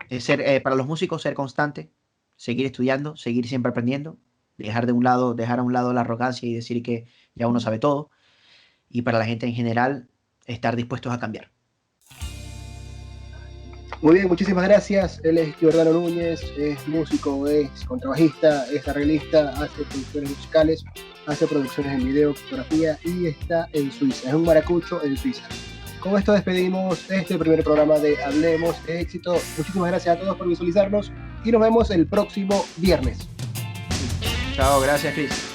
es ser, para los músicos ser constante, seguir estudiando, seguir siempre aprendiendo, dejar a un lado la arrogancia y decir que ya uno sabe todo, y para la gente en general, estar dispuestos a cambiar. Muy bien, muchísimas gracias. Él es Giordano Núñez, es músico, es contrabajista, es arreglista, hace producciones musicales, hace producciones en video, fotografía y está en Suiza. Es un maracucho en Suiza. Con esto despedimos este primer programa de Hablemos de Éxito. Muchísimas gracias a todos por visualizarnos y nos vemos el próximo viernes. Chao, gracias, Chris.